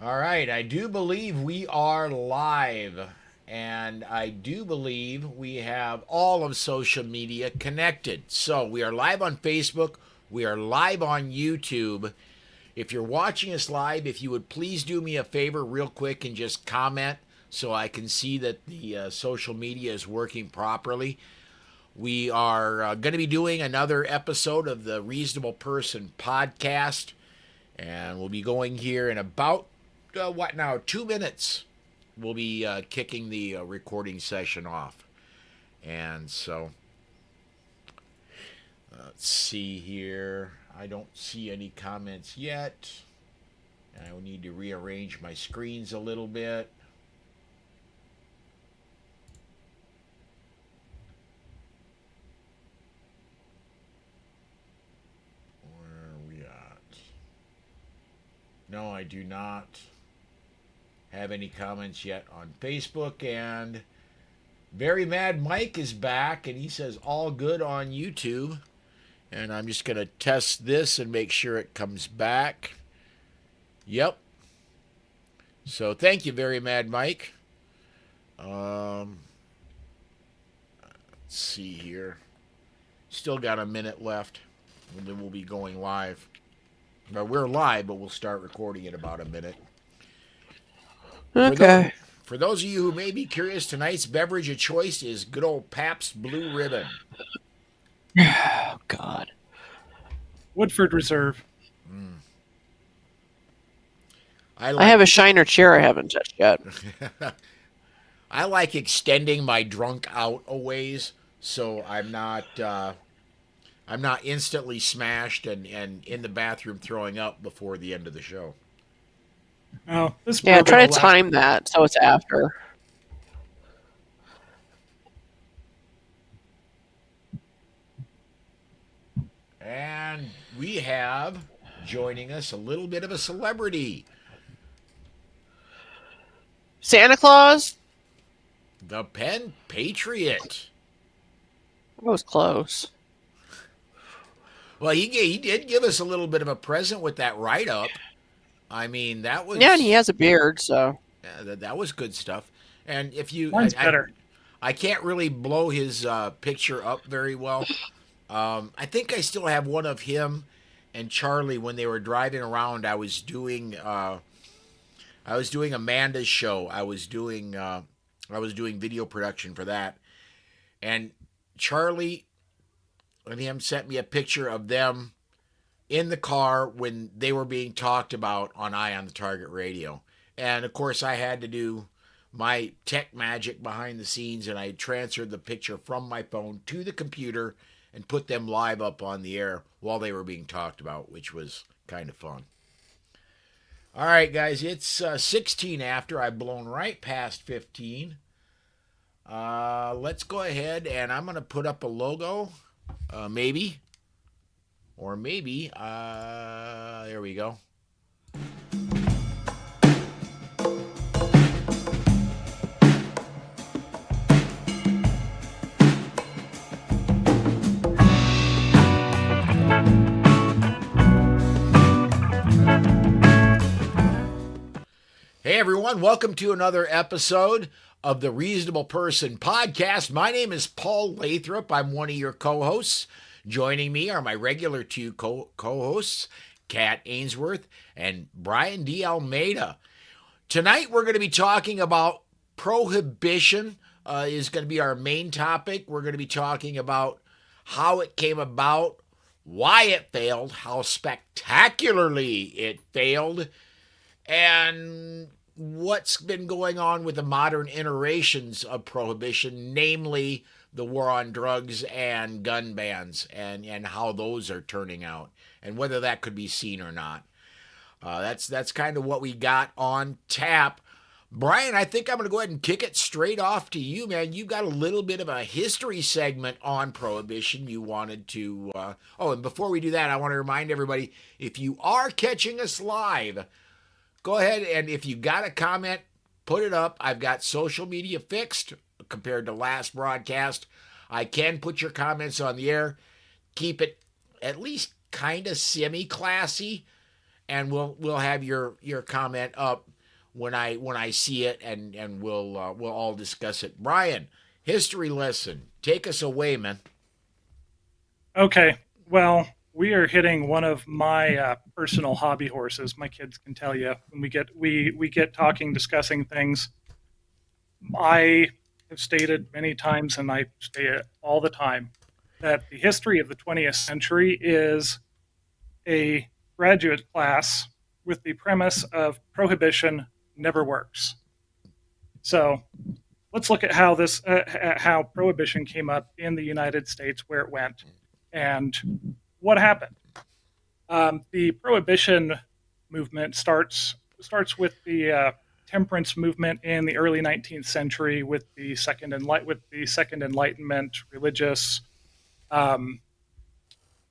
All right, I do believe we are live, and I do believe we have all of social media connected. So we are live on Facebook, we are live on YouTube. If you're watching us live, if you would please do me a favor, real quick, and just comment so I can see that the social media is working properly. We are going to be doing another episode of the Reasonable Person podcast. And we'll be going here in about, 2 minutes. We'll be kicking the recording session off. And so, let's see here. I don't see any comments yet. I will need to rearrange my screens a little bit. Where are we at? No, I do not have any comments yet on Facebook. And Very Mad Mike is back, and he says all good on YouTube. And I'm just going to test this and make sure it comes back. Yep. So thank you, Very Mad Mike. Let's see here. Still got a minute left, and then we'll be going live. Well, we're live, but we'll start recording in about a minute. For those, Okay. for those of you who may be curious, tonight's beverage of choice is good old Pabst Blue Ribbon. Oh, God. Woodford Reserve. I I have like a Shiner chair I haven't touched yet. I like extending my drunk out a ways, so I'm not instantly smashed and in the bathroom throwing up before the end of the show. Oh, this Yeah, bourbon try will to last. time that so it's after. And we have joining us a little bit of a celebrity, Santa Claus? the Penn Patriot. That was close. Well, he did give us a little bit of a present with that write up. I mean, Yeah, and he has a beard, so. that was good stuff. And if you, Mine's better. I can't really blow his picture up very well. I think I still have one of him and Charlie when they were driving around. I was doing Amanda's show. I was doing video production for that, and Charlie and him sent me a picture of them in the car when they were being talked about on Eye on the Target radio. And of course, I had to do my tech magic behind the scenes, and I transferred the picture from my phone to the computer and put them live up on the air while they were being talked about, which was kind of fun. All right, guys, it's 16 after. I've blown right past 15. Let's go ahead and I'm going to put up a logo, maybe. Or maybe, there we go. Hey everyone, welcome to another episode of the Reasonable Person podcast. My name is Paul Lathrop. I'm one of your co-hosts. Joining me are my regular two co-hosts, Kat Ainsworth and Brian D. Almeida. Tonight we're going to be talking about prohibition. Is going to be our main topic. We're going to be talking about how it came about, why it failed, how spectacularly it failed, and what's been going on with the modern iterations of prohibition, namely the war on drugs and gun bans, and how those are turning out, and whether that could be seen or not. That's kind of what we got on tap. Brian, I think I'm going to go ahead and kick it straight off to you, man. You got a little bit of a history segment on prohibition you wanted to. Oh, and before we do that, I want to remind everybody, if you are catching us live, go ahead and if you got a comment, put it up. I've got social media fixed compared to last broadcast. I can put your comments on the air. Keep it at least kind of semi-classy. and we'll have your comment up when I see it, and we'll all discuss it. Brian, history lesson, take us away, man. Okay. Well, we are hitting one of my personal hobby horses. My kids can tell you when we get talking, discussing things. I have stated many times, and I say it all the time, that the history of the 20th century is a graduate class with the premise of prohibition never works. So let's look at how prohibition came up in the United States, where it went, and what happened. The prohibition movement starts with the temperance movement in the early 19th century, with the Second Enlightenment religious um,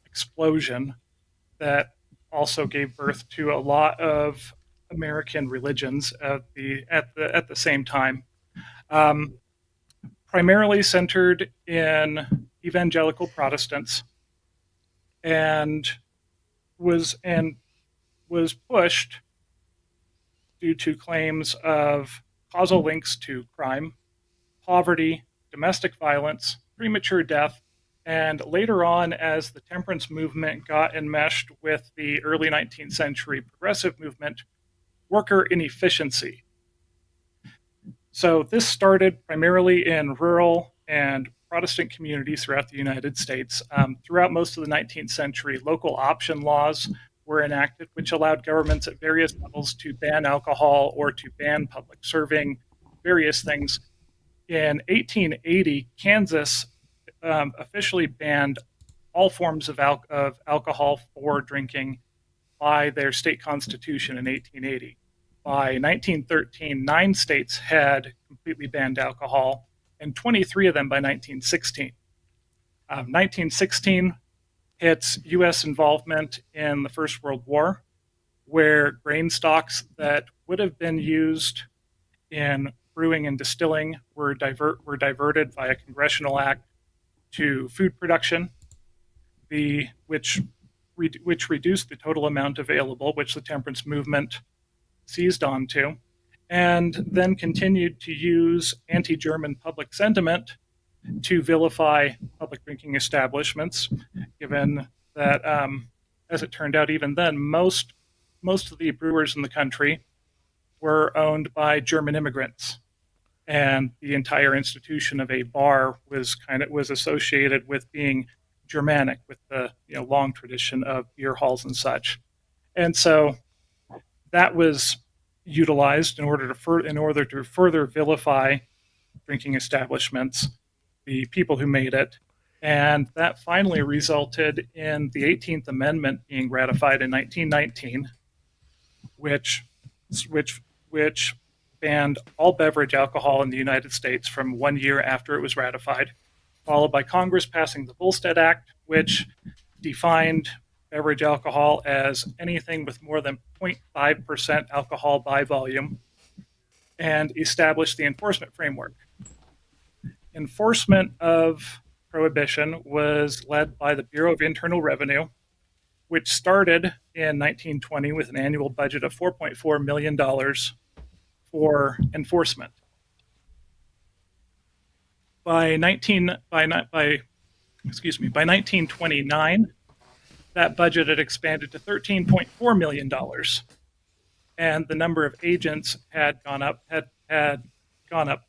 explosion that also gave birth to a lot of American religions at the same time. Um, Primarily centered in evangelical Protestants, and was pushed due to claims of causal links to crime, poverty, domestic violence, premature death, and later on, as the temperance movement got enmeshed with the early 19th century progressive movement, worker inefficiency. So this started primarily in rural and Protestant communities throughout the United States. Throughout most of the 19th century, local option laws were enacted, which allowed governments at various levels to ban alcohol or to ban public serving, various things. In 1880, Kansas officially banned all forms of alcohol for drinking by their state constitution in 1880. By 1913, 9 states had completely banned alcohol, and 23 of them by 1916. 1916 hits U.S. involvement in the First World War, where grain stocks that would have been used in brewing and distilling were diverted by a congressional act to food production, which reduced the total amount available, which the temperance movement seized onto, and then continued to use anti-German public sentiment to vilify public drinking establishments, given that, as it turned out, even then, most of the brewers in the country were owned by German immigrants, and the entire institution of a bar was associated with being Germanic, with the long tradition of beer halls and such, and so that was utilized in order to further vilify drinking establishments, the people who made it, and that finally resulted in the 18th Amendment being ratified in 1919, which banned all beverage alcohol in the United States from 1 year after it was ratified, followed by Congress passing the Volstead Act, which defined beverage alcohol as anything with more than 0.5% alcohol by volume, and established the enforcement framework. Enforcement of prohibition was led by the Bureau of Internal Revenue, which started in 1920 with an annual budget of $4.4 million for enforcement. By 1929, that budget had expanded to $13.4 million, and the number of agents had gone up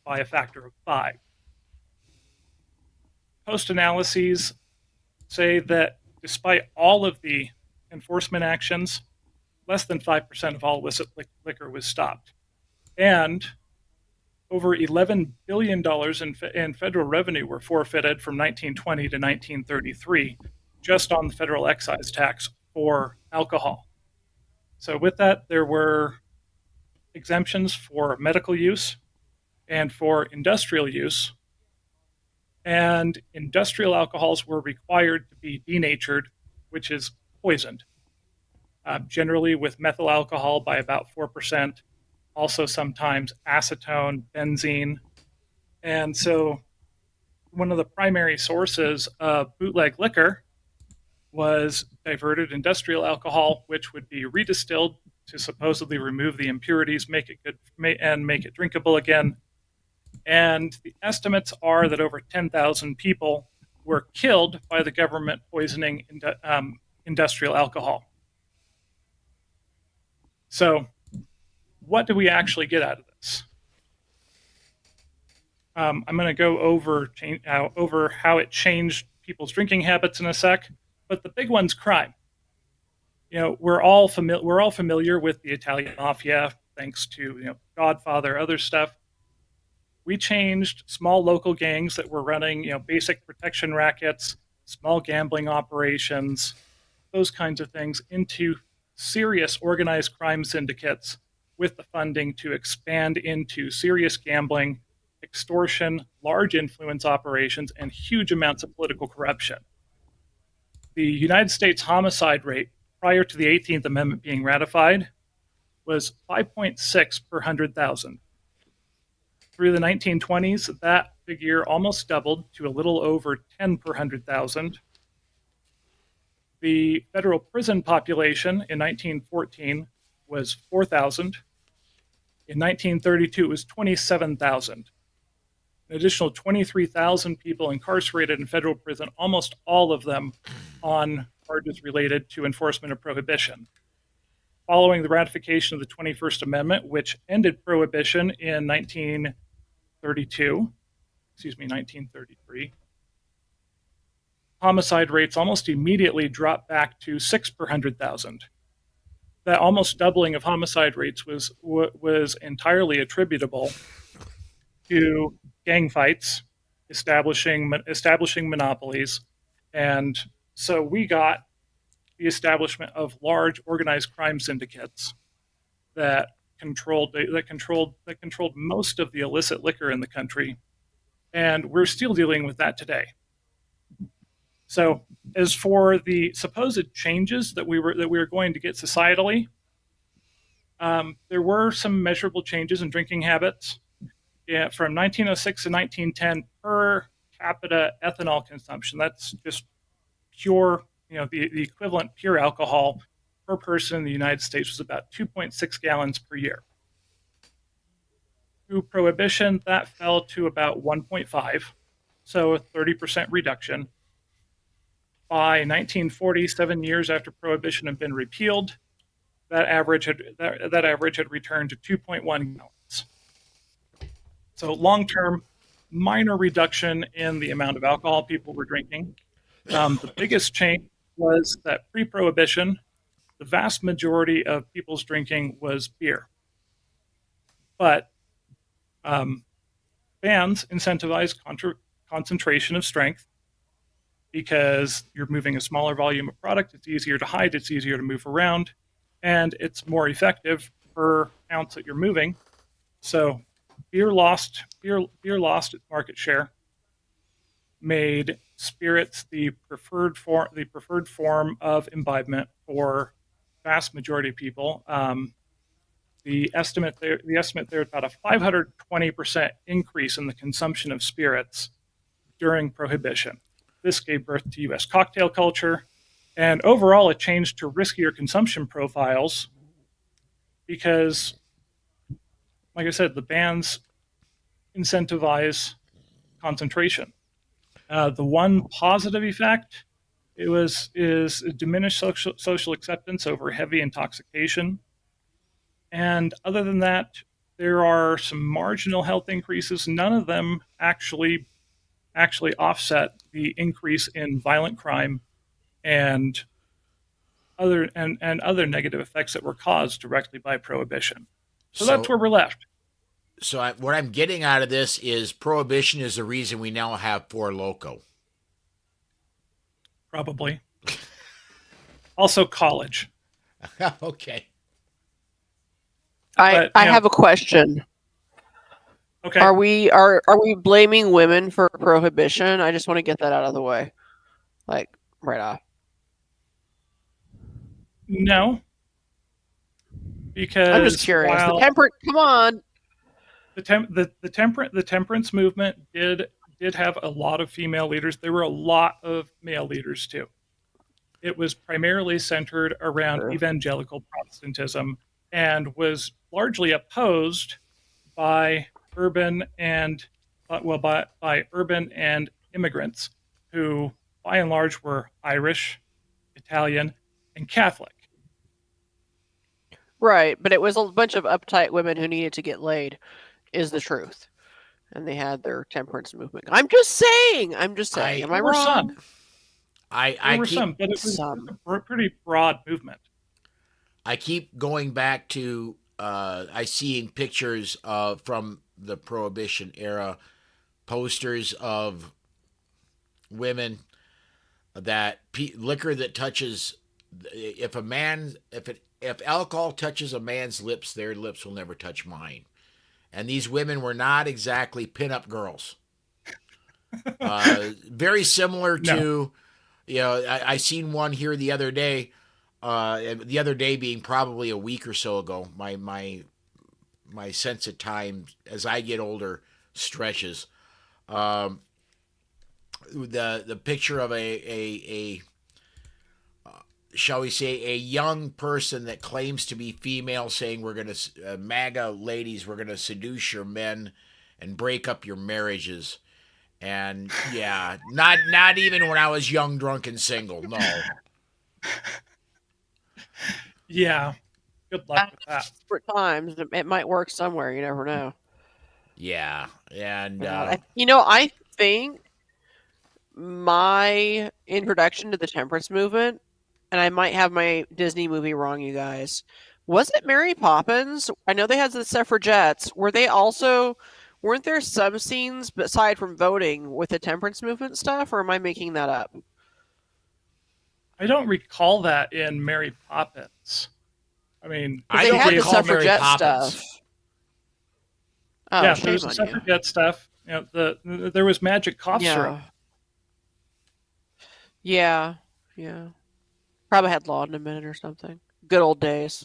by a factor of 5. Post-analyses say that despite all of the enforcement actions, less than 5% of all illicit liquor was stopped. And over $11 billion in federal revenue were forfeited from 1920 to 1933 just on the federal excise tax for alcohol. So with that, there were exemptions for medical use and for industrial use, and industrial alcohols were required to be denatured, which is poisoned, generally with methyl alcohol by about 4%, also sometimes acetone, benzene. And so one of the primary sources of bootleg liquor was diverted industrial alcohol, which would be redistilled to supposedly remove the impurities, make it good, and make it drinkable again. And the estimates are that over 10,000 people were killed by the government poisoning industrial alcohol. So, what do we actually get out of this? I'm going to go over how it changed people's drinking habits in a sec, but the big one's crime. We're all familiar with the Italian mafia, thanks to Godfather, other stuff. We changed small local gangs that were running basic protection rackets, small gambling operations, those kinds of things, into serious organized crime syndicates with the funding to expand into serious gambling, extortion, large influence operations, and huge amounts of political corruption. The United States homicide rate prior to the 18th Amendment being ratified was 5.6 per 100,000. Through the 1920s, that figure almost doubled to a little over 10 per 100,000. The federal prison population in 1914 was 4,000. In 1932, it was 27,000. An additional 23,000 people incarcerated in federal prison, almost all of them on charges related to enforcement of prohibition. Following the ratification of the 21st Amendment, which ended prohibition in 1933, homicide rates almost immediately dropped back to 6 per 100,000. That almost doubling of homicide rates was entirely attributable to gang fights, establishing monopolies, and so we got the establishment of large organized crime syndicates that controlled most of the illicit liquor in the country, and we're still dealing with that today. So, as for the supposed changes that we were going to get societally, there were some measurable changes in drinking habits. From 1906 to 1910, per capita ethanol consumption, that's just pure, the equivalent pure alcohol per person in the United States was about 2.6 gallons per year. Through Prohibition, that fell to about 1.5, so a 30% reduction. By 1940, 7 years after Prohibition had been repealed, that average had returned to 2.1 gallons. So long-term, minor reduction in the amount of alcohol people were drinking. The biggest change was that pre-Prohibition, the vast majority of people's drinking was beer. But bans incentivize concentration of strength because you're moving a smaller volume of product. It's easier to hide, it's easier to move around, and it's more effective per ounce that you're moving. So beer lost its market share, made spirits the preferred form of imbibement for vast majority of people. The estimate there is about a 520% increase in the consumption of spirits during Prohibition. This gave birth to U.S. cocktail culture, and overall it changed to riskier consumption profiles because, like I said, the bans incentivize concentration. The one positive effect is diminished social acceptance over heavy intoxication. And other than that, there are some marginal health increases. None of them actually offset the increase in violent crime and other negative effects that were caused directly by Prohibition. So that's where we're left. So what I'm getting out of this is Prohibition is the reason we now have Four Loko. Probably. Also college. Okay. I have a question. Okay. Are we blaming women for Prohibition? I just want to get that out of the way, like right off. No, because I'm just curious. Come on. The temperance movement did have a lot of female leaders. There were a lot of male leaders too. it was primarily centered around Sure. evangelical Protestantism and was largely opposed by urban and by urban and immigrants who, by and large, were Irish, Italian, and Catholic. Right, but it was a bunch of uptight women who needed to get laid, is the truth. And they had their temperance movement. I'm just saying. Am I There were wrong? some. I There were keep some, but it was Some. a pretty broad movement. I keep going back to I seeing pictures of from the Prohibition era, posters of women that liquor that touches if a man if alcohol touches a man's lips, their lips will never touch mine. And these women were not exactly pinup girls. Very similar No. to, I seen one here the other day. The other day being probably a week or so ago. My sense of time as I get older stretches. The picture of a shall we say a young person that claims to be female saying we're going to MAGA ladies, we're going to seduce your men and break up your marriages. And yeah, not even when I was young, drunk, and single. No. Yeah. Good luck with that. For times, it might work somewhere. You never know. Yeah, and I think my introduction to the temperance movement, and I might have my Disney movie wrong, you guys. Was it Mary Poppins? I know they had the suffragettes. Weren't there some scenes aside from voting with the temperance movement stuff, or am I making that up? I don't recall that in Mary Poppins. I mean, I They don't had the recall Mary suffragette Poppins. stuff. Oh, yeah, there shame was the on you. suffragette stuff. You know, there was magic cough syrup. Yeah. Probably had laudanum in it or something. Good old days.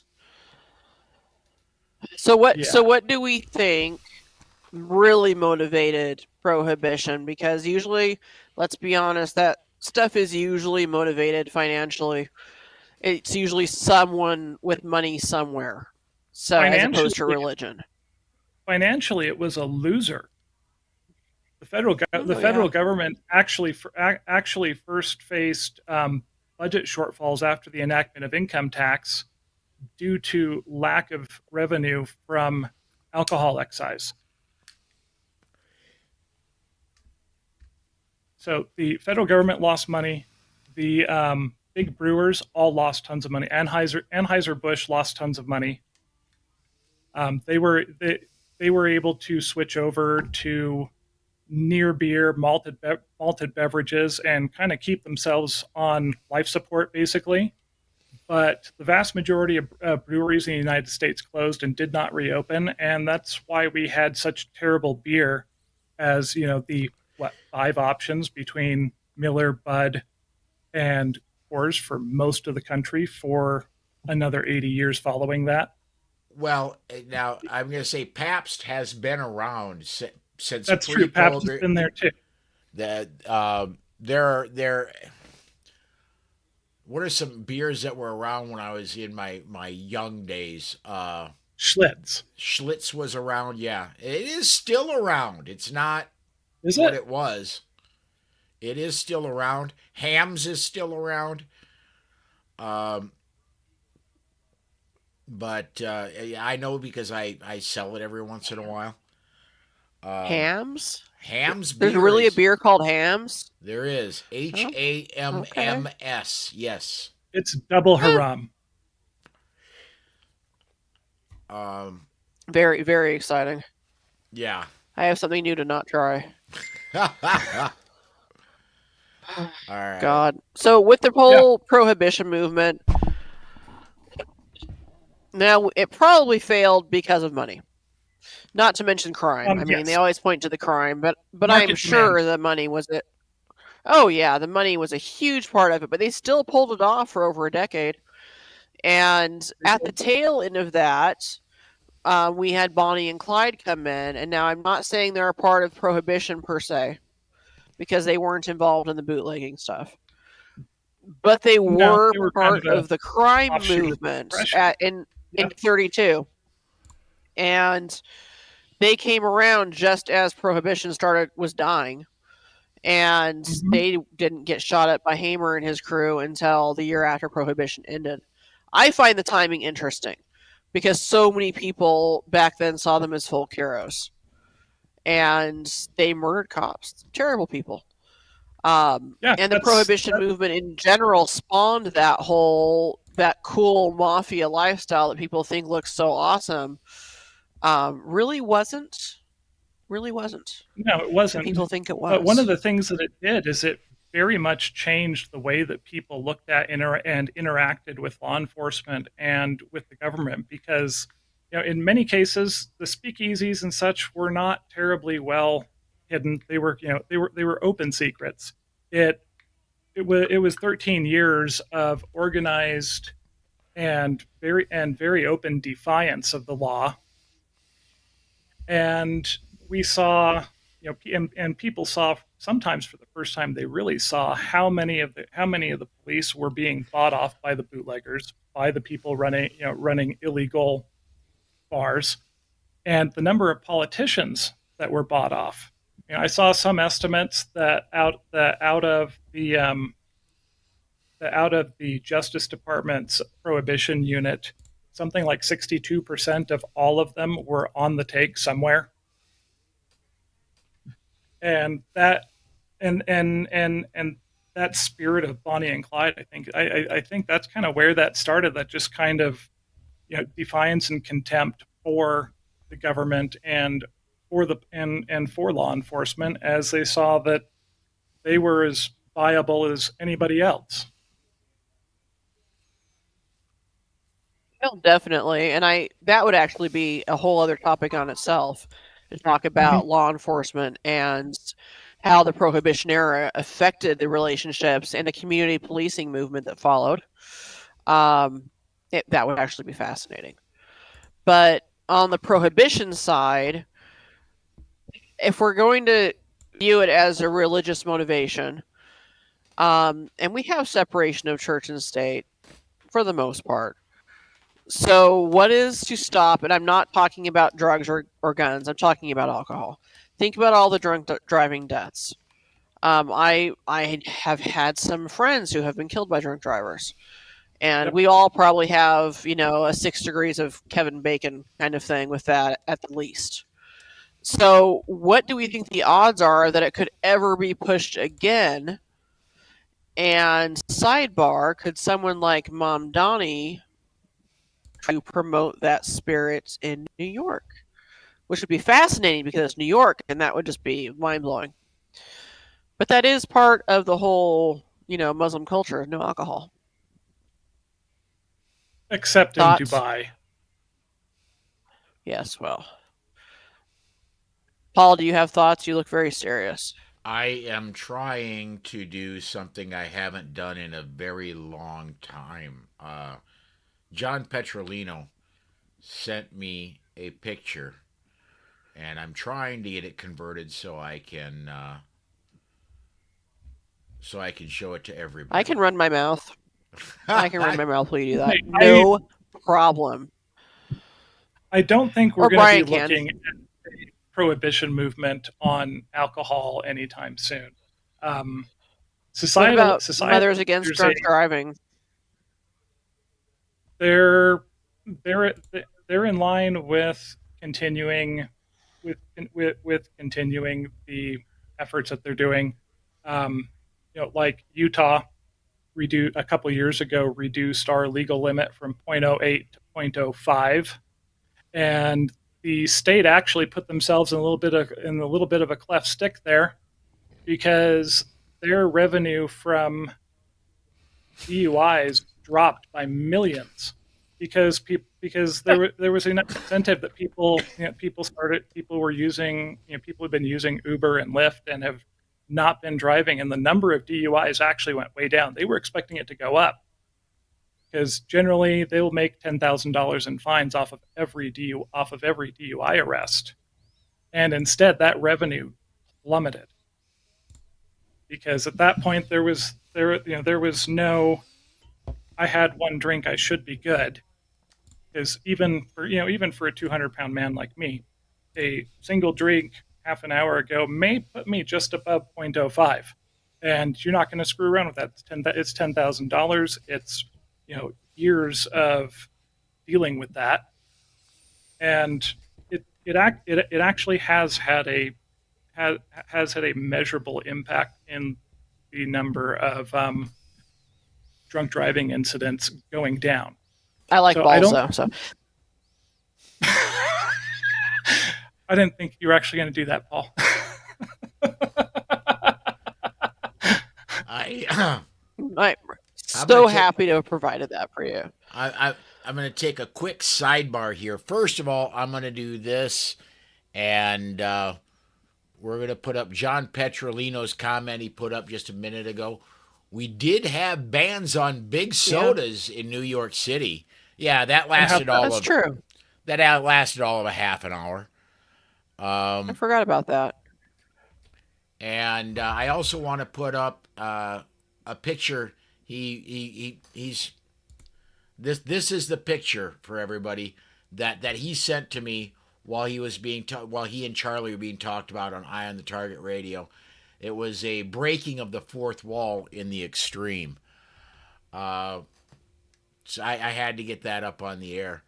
So what? Yeah. So what do we think really motivated prohibition? Because usually, let's be honest, that stuff is usually motivated financially. It's usually someone with money somewhere, so as opposed to religion. Financially, it was a loser. The federal government actually first faced budget shortfalls after the enactment of income tax due to lack of revenue from alcohol excise. So the federal government lost money. The big brewers all lost tons of money. Anheuser-Busch lost tons of money. They were able to switch over to near beer, malted beverages, and kind of keep themselves on life support, basically. But the vast majority of breweries in the United States closed and did not reopen, and that's why we had such terrible beer as, the 5 options between Miller, Bud, and Coors for most of the country for another 80 years following that. Well, now I'm going to say Pabst has been around since. That's true. Pabst has been there too. That what are some beers that were around when I was in my young days? Schlitz. Schlitz was around. Yeah, it is still around. It's not Is what it? it was. It is still around. Hams is still around. But I know because I sell it every once in a while. Hams? Hams. There's really a beer called Hams? There is. HAMMS. Yes. It's double haram. Very, very exciting. Yeah. I have something new to not try. All right. God. So with the whole prohibition movement, now it probably failed because of money. Not to mention crime. I mean, Yes. they always point to the crime, but Market I'm sure demand. the money was it. Oh yeah, the money was a huge part of it, but they still pulled it off for over a decade. And at the tail end of that, we had Bonnie and Clyde come in, and now I'm not saying they're a part of prohibition per se, because they weren't involved in the bootlegging stuff. but they No, were they were kind part of of the crime offshoot of movement Depression. in Yeah. 32, and they came around just as Prohibition was dying, and Mhm. they didn't get shot at by Hamer and his crew until the year after Prohibition ended. I find the timing interesting because so many people back then saw them as folk heroes, and they murdered cops, terrible people. Yeah, And the Prohibition movement in general spawned that cool mafia lifestyle that people think looks so awesome. Really wasn't. Really wasn't. no, it And wasn't. people think it But one of was. the things that it did is it very much changed the way that people looked at and interacted with law enforcement and with the government, because in many cases the speakeasies and such were not terribly well hidden. They were they were open secrets. It was 13 years of organized and very open defiance of the law, and we saw, and people saw, sometimes for the first time they really saw how many of the police were being bought off by the bootleggers, by the people running illegal bars, and the number of politicians that were bought off. I saw some estimates that out of the Justice Department's Prohibition unit, something like 62% of all of them were on the take somewhere. And that spirit of Bonnie and Clyde, I think that's kind of where that started. That just kind of, defiance and contempt for the government and for law enforcement, as they saw that they were as viable as anybody else. No, definitely. And that would actually be a whole other topic on itself to talk about law enforcement and how the Prohibition era affected the relationships and the community policing movement that followed. That would actually be fascinating. But on the Prohibition side, if we're going to view it as a religious motivation, and we have separation of church and state for the most part. So, what is to stop? And I'm not talking about drugs or guns. I'm talking about alcohol. Think about all the drunk driving deaths. I have had some friends who have been killed by drunk drivers, and Yep. we all probably have a 6 degrees of Kevin Bacon kind of thing with that at the least. So, what do we think the odds are that it could ever be pushed again? And sidebar, could someone like Mom Donnie to promote that spirit in New York, which would be fascinating because it's New York, and that would just be mind blowing. But that is part of the whole, Muslim culture, no alcohol. Except in Thoughts? Dubai. Yes, well. Paul, do you have thoughts? You look very serious. I am trying to do something I haven't done in a very long time. John Petrolino sent me a picture, and I'm trying to get it converted so I can show it to everybody. I can run my mouth. I can run my mouth while you do that. Hey, No problem. I don't think we're Or going to Brian be can. looking at a prohibition movement on alcohol anytime soon. What Societal about Mothers Against there's Drunk a- Driving? they're they're in line with continuing with continuing the efforts that they're doing. Like Utah a couple years ago reduced our legal limit from 0.08 to 0.05, and the state actually put themselves in a little bit of a cleft stick there, because their revenue from DUIs dropped by millions, because there was an incentive that people were using, people have been using Uber and Lyft and have not been driving, and the number of DUIs actually went way down. They were expecting it to go up, because generally they will make $10,000 in fines off of every DUI arrest, and instead that revenue plummeted. because at that point there was no I had one drink, I should be good. Because even for a 200-pound man like me, a single drink half an hour ago may put me just above 0.05, and you're not going to screw around with that. It's $10,000. It's years of dealing with that, and it actually has had a measurable impact in the number of drunk driving incidents going down. I like So balls though. So I didn't think you were actually going to do that, Paul. I'm so happy to have provided that for you. I'm going to take a quick sidebar here. First of all, I'm going to do this, and we're going to put up John Petrolino's comment he put up just a minute ago. We did have bans on big sodas in New York City. Yeah, that lasted That's true. That lasted all of a half an hour. I forgot about that. And I also want to put up a picture. He's this is the picture for everybody that he sent to me while he was while he and Charlie were being talked about on Eye on the Target Radio. It was a breaking of the fourth wall in the extreme. So I had to get that up on the air.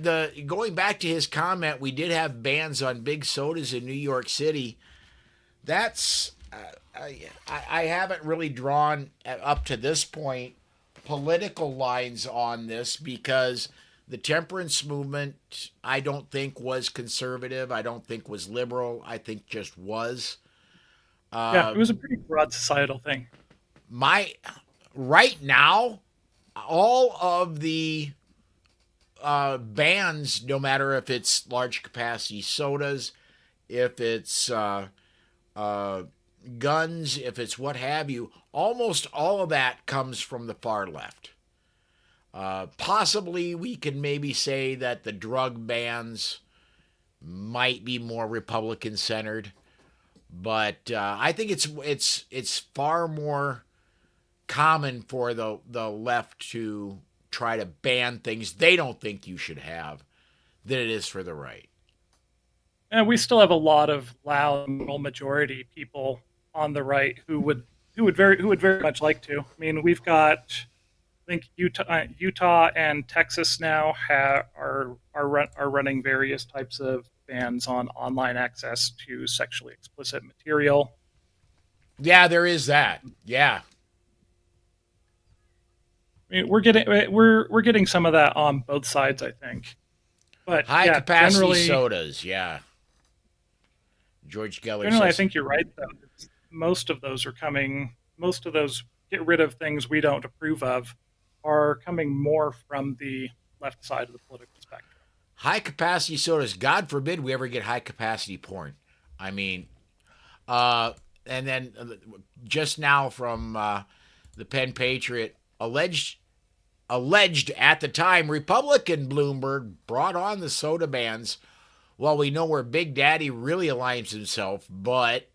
Going back to his comment, we did have bans on big sodas in New York City. That's I haven't really drawn up to this point political lines on this because the temperance movement I don't think was conservative. I don't think was liberal. I think just was. It was a pretty broad societal thing. Right now, all of the bans, no matter if it's large capacity sodas, if it's guns, if it's what have you, almost all of that comes from the far left. Possibly we can maybe say that the drug bans might be more Republican centered, but I think it's far more common for the left to try to ban things they don't think you should have than it is for the right. And we still have a lot of loud majority people on the right who would very much like to. I mean, we've got, I think Utah and Texas now are running various types of bans on online access to sexually explicit material. Yeah, there is that. Yeah. I mean, we're getting some of that on both sides, I think. But high capacity sodas, yeah. George Geller generally, says, I think you're right, though. Most of those get rid of things we don't approve of are coming more from the left side of the political spectrum. High capacity sodas, God forbid we ever get high capacity porn. I mean, and then just now from the Penn Patriot, alleged at the time Republican Bloomberg brought on the soda bans. Well, we know where Big Daddy really aligns himself, but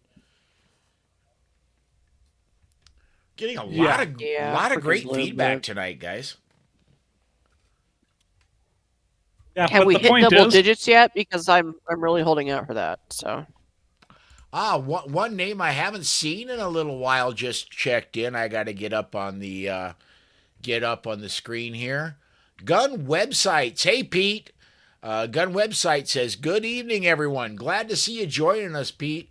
getting a lot of great feedback tonight, guys. Yeah, have we hit double digits yet? Because I'm really holding out for that. So, one name I haven't seen in a little while just checked in. I got to get up on the screen here. Gun Websites. Hey, Pete. Gun Website says, good evening, everyone. Glad to see you joining us, Pete.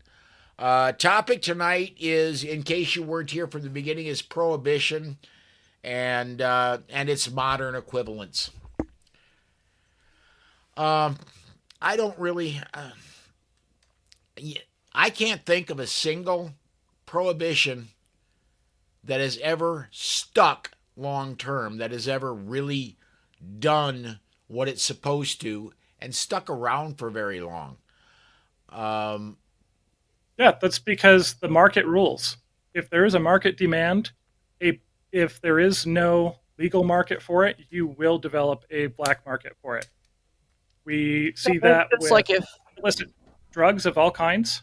Topic tonight is, in case you weren't here from the beginning, is Prohibition and its modern equivalents. I don't really... I can't think of a single prohibition that has ever stuck long term, that has ever really done what it's supposed to and stuck around for very long. That's because the market rules. If there is a market demand, if there is no legal market for it, you will develop a black market for it. We see that with illicit drugs of all kinds.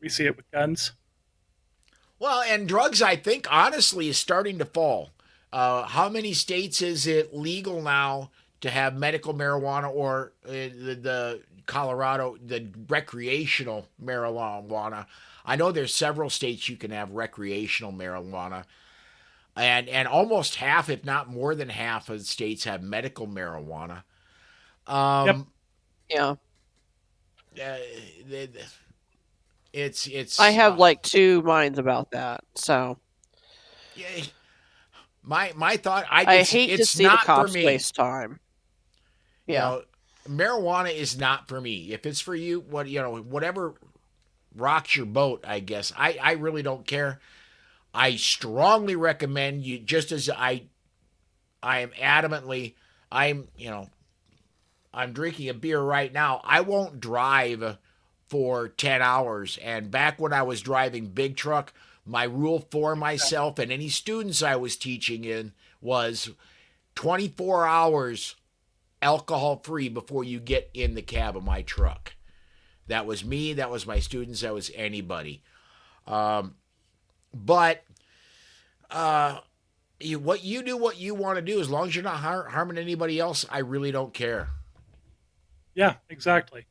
We see it with guns. Well, and drugs, I think, honestly, is starting to fall. How many states is it legal now to have medical marijuana or the Colorado, the recreational marijuana? I know there's several states you can have recreational marijuana, and almost half, if not more than half, of the states have medical marijuana. Yep. Um, Yeah. uh, it's I have like two minds about that. So yeah, my thought, I hate to it's see the not for cops me. waste time. You Yeah. know, marijuana is not for me. If it's for you, whatever rocks your boat, I guess. I really don't care. I strongly recommend you, just as I am adamantly, I'm drinking a beer right now. I won't drive for 10 hours. And back when I was driving big truck, my rule for myself and any students I was teaching in was 24 hours alcohol free before you get in the cab of my truck. That was me. That was my students. That was anybody. But what you do, what you want to do, as long as you're not harming anybody else, I really don't care. Yeah, exactly.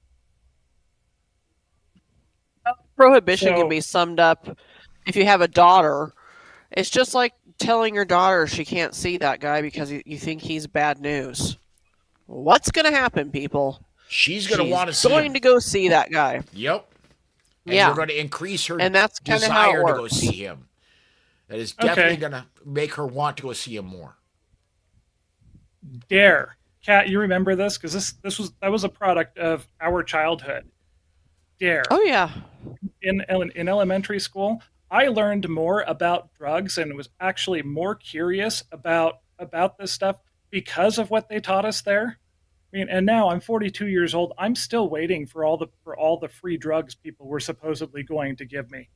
Prohibition can So, be summed up if you have a daughter. It's just like telling your daughter she can't see that guy because you think he's bad news. What's going to happen, people? She's going to She's want to see going him. to go see that guy. Yep. And Yeah. you're going to increase her And that's kind of how it desire to go works. see him. That is definitely okay, going to make her want to go see him more. Dare. Kat, you remember this? Because that was a product of our childhood. Dare. Oh, yeah. In elementary school, I learned more about drugs and was actually more curious about this stuff because of what they taught us there. I mean, and now I'm 42 years old. I'm still waiting for all the free drugs people were supposedly going to give me.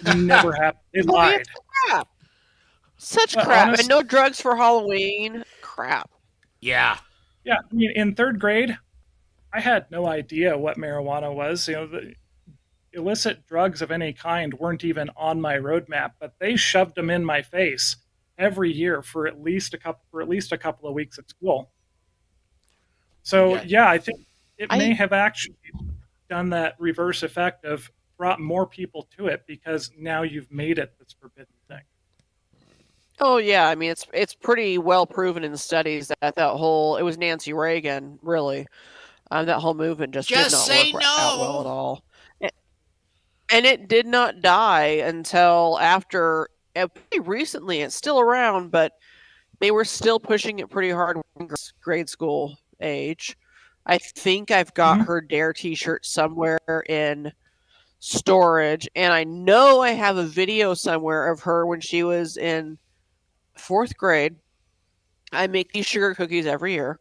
It never happened. They Oh, lied. it's crap. Such But crap. honest, And no drugs for Halloween. Crap. Yeah. yeah, I mean, in third grade, I had no idea what marijuana was. You know, the illicit drugs of any kind weren't even on my roadmap, but they shoved them in my face every year for at least a couple of weeks at school. So Yeah. yeah, I think it may I have actually done that reverse effect of brought more people to it because now you've made it this forbidden thing. Oh yeah, I mean it's pretty well proven in studies that whole it was Nancy Reagan really, that whole movement just did Just not say work out well at no. all, and it did not die until after pretty recently. It's still around, but they were still pushing it pretty hard in grade school age. I think I've got Mhm. her Dare T-shirt somewhere in storage, and I know I have a video somewhere of her when she was in fourth grade. I make these sugar cookies every year,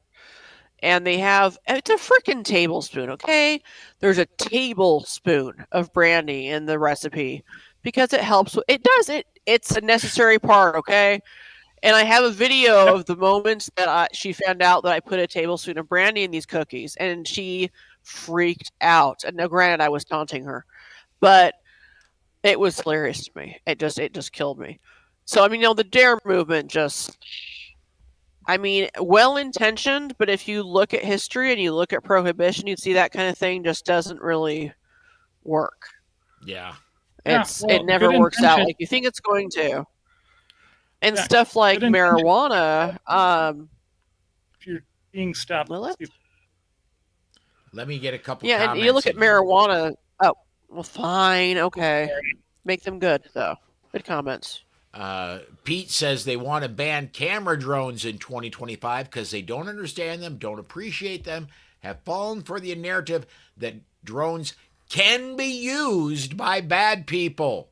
and it's a freaking tablespoon, okay? There's a tablespoon of brandy in the recipe because it helps. It's a necessary part, okay? And I have a video Yep. of the moments that she found out that I put a tablespoon of brandy in these cookies, and she freaked out. And now, granted, I was taunting her, but it was hilarious to me. It just killed me. So I mean, the Dare movement just, I mean, well intentioned, but if you look at history and you look at Prohibition, you'd see that kind of thing just doesn't really work. Yeah. Yeah. It Well, never good works out intention. like you think it's going to. And Yeah. stuff like Good intention. marijuana, If you're being stopped, well, Let me get a couple yeah, and comments you look at in here. marijuana. Oh, well, fine, okay. Make them good though. Good comments. Pete says they want to ban camera drones in 2025 because they don't understand them, don't appreciate them, have fallen for the narrative that drones can be used by bad people.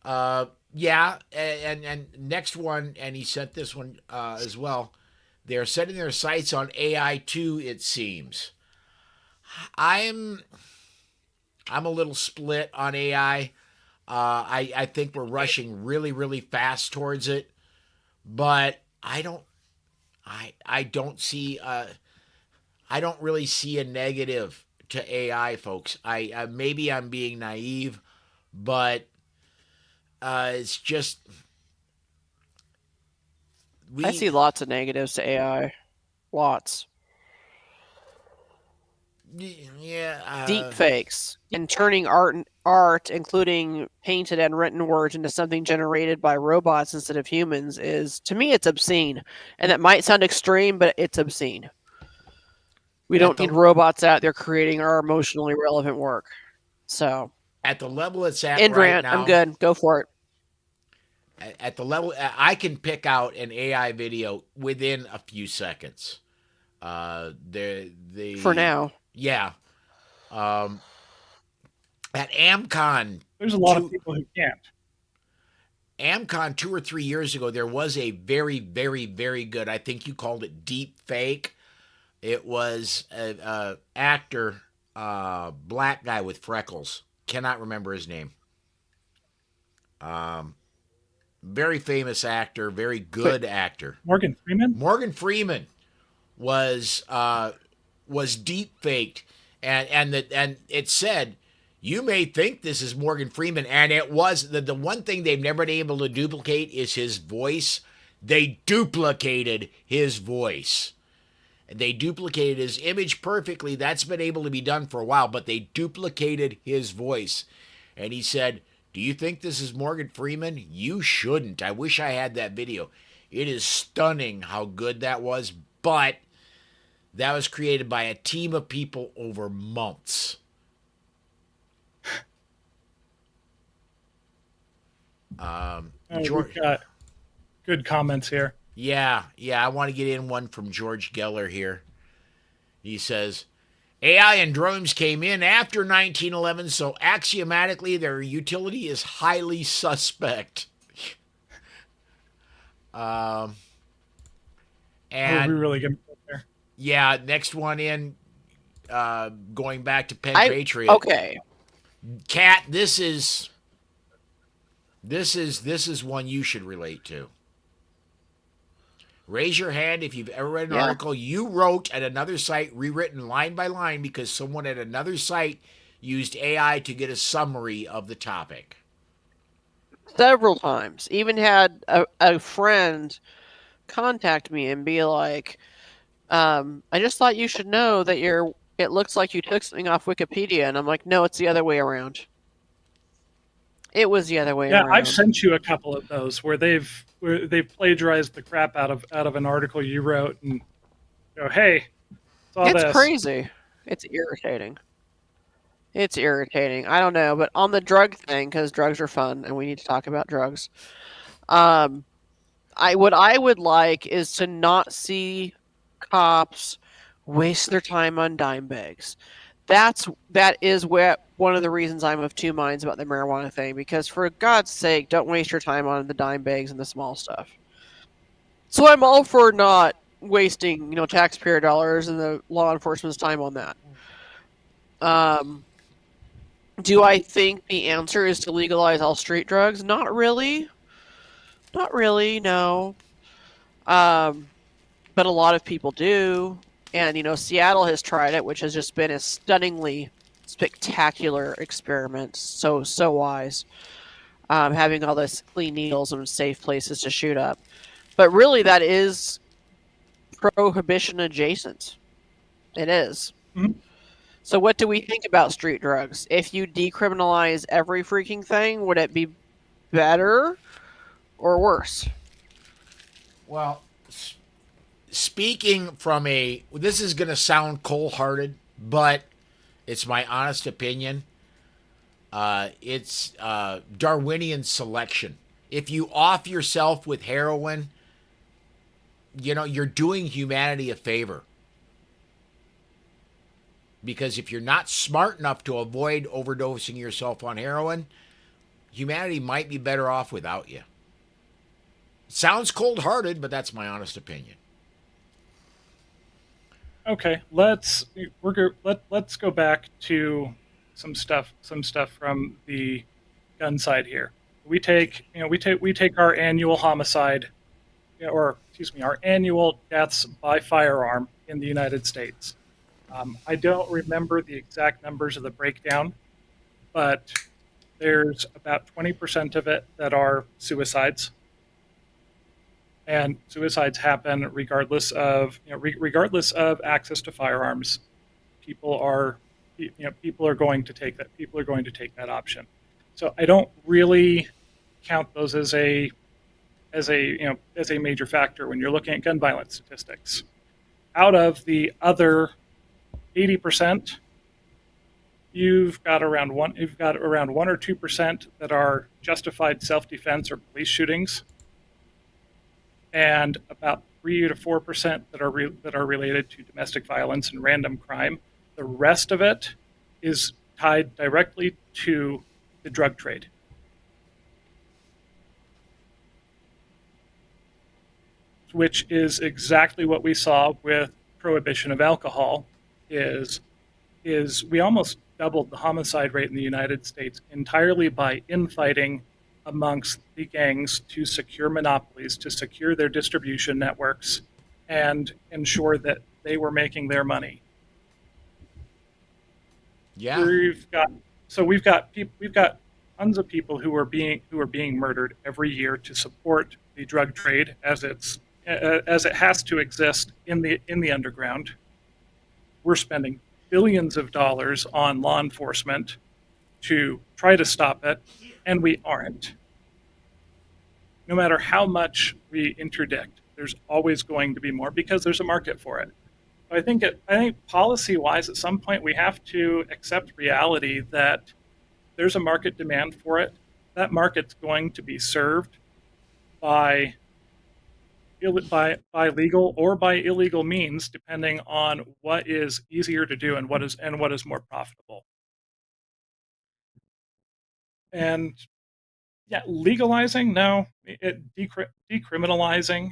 Yeah, and next one, and he sent this one as well. They're setting their sights on AI too, it seems. I'm a little split on AI. I think we're rushing really, really fast towards it, but I don't see I don't really see a negative to AI, folks. I maybe I'm being naive, but it's just I we see lots of negatives to AI. Lots. yeah Deep fakes and turning art, including painted and written words, into something generated by robots instead of humans is, to me, it's obscene. And that might sound extreme, but it's obscene. We at don't need the robots out there creating our emotionally relevant work. So, at the level it's at end right rant. I'm now. good. Go for it. At the level I can pick out an AI video within a few seconds. For The now. yeah. Um, at AmCon There's a lot of two people who can't. AmCon 2 or 3 years ago, there was a very, very, very good. I think you called it deep fake. It was a actor, black guy with freckles. Cannot remember his name. Um, Very famous actor, very Wait, good actor. Morgan Freeman? Morgan Freeman was deep faked, and it said, you may think this is Morgan Freeman, and it was. The one thing they've never been able to duplicate is his voice. They duplicated his voice. They duplicated his image perfectly. That's been able to be done for a while, but they duplicated his voice. And he said, do you think this is Morgan Freeman? You shouldn't. I wish I had that video. It is stunning how good that was, but that was created by a team of people over months. We've got good comments here. Yeah, I want to get in one from George Geller here. He says, AI and drones came in after 1911, so axiomatically their utility is highly suspect. And we really get there. Yeah, next one in, going back to Penn Patriot. Okay. Kat, this is one you should relate to. Raise your hand if you've ever read an article you wrote at another site, rewritten line by line because someone at another site used AI to get a summary of the topic. Several times. Even had a friend contact me and be like, I just thought you should know that it looks like you took something off Wikipedia. And I'm like, no, it's the other way around. It was the other way around. Yeah, I've sent you a couple of those where they've plagiarized the crap out of an article you wrote and go, hey, it's crazy. It's irritating. It's irritating. I don't know, but on the drug thing, because drugs are fun and we need to talk about drugs. What I would like is to not see cops waste their time on dime bags. That is one of the reasons I'm of two minds about the marijuana thing, because for God's sake, don't waste your time on the dime bags and the small stuff. So I'm all for not wasting, taxpayer dollars and the law enforcement's time on that. Do I think the answer is to legalize all street drugs? Not really. Not really, no. But a lot of people do. And, Seattle has tried it, which has just been a stunningly spectacular experiment. So wise. Having all this clean needles and safe places to shoot up. But really, that is prohibition adjacent. It is. Mm-hmm. So what do we think about street drugs? If you decriminalize every freaking thing, would it be better or worse? Well, speaking from this is going to sound cold-hearted, but it's my honest opinion. It's Darwinian selection. If you off yourself with heroin, you're doing humanity a favor. Because if you're not smart enough to avoid overdosing yourself on heroin, humanity might be better off without you. Sounds cold-hearted, but that's my honest opinion. Okay, let's go back to some stuff from the gun side here. We take our annual homicide, our annual deaths by firearm in the United States. I don't remember the exact numbers of the breakdown, but there's about 20% of it that are suicides, and suicides happen regardless of access to firearms. People are going to take that option. So I don't really count those as a major factor when you're looking at gun violence statistics. Out of the other 80%, you've got around 1 or 2% that are justified self-defense or police shootings, and about 3 to 4% that are related to domestic violence and random crime. The rest of it is tied directly to the drug trade. Which is exactly what we saw with prohibition of alcohol. Is we almost doubled the homicide rate in the United States entirely by infighting amongst the gangs to secure monopolies, to secure their distribution networks, and ensure that they were making their money. Yeah. We've got tons of people who are being murdered every year to support the drug trade as it has to exist in the underground. We're spending billions of dollars on law enforcement to try to stop it, and we aren't. No matter how much we interdict, there's always going to be more because there's a market for it. I think policy-wise, at some point, we have to accept reality that there's a market demand for it. That market's going to be served by legal or by illegal means, depending on what is easier to do and what is more profitable. And yeah, legalizing, no, decriminalizing,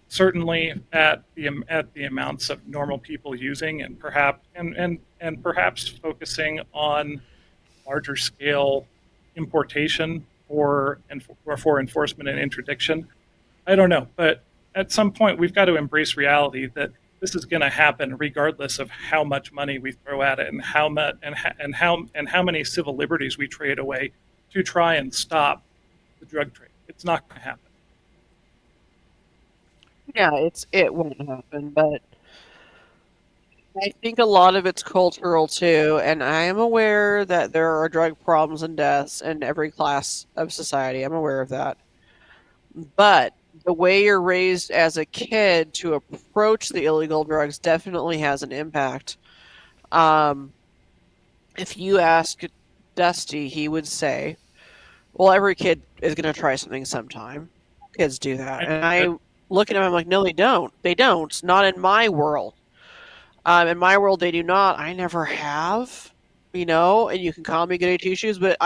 certainly at the amounts of normal people using, and perhaps focusing on larger scale importation for enforcement and interdiction. I don't know, but at some point we've got to embrace reality that this is going to happen regardless of how much money we throw at it and how many civil liberties we trade away to try and stop the drug trade. It's not going to happen. Yeah, it won't happen, but I think a lot of it's cultural too, and I am aware that there are drug problems and deaths in every class of society. I'm aware of that. But the way you're raised as a kid to approach the illegal drugs definitely has an impact. If you ask Dusty, he would say, well, every kid is going to try something sometime. Kids do that. And I look at him, I'm like, no, they don't. They don't. Not in my world. In my world, they do not. I never have, and you can call me goody two shoes, but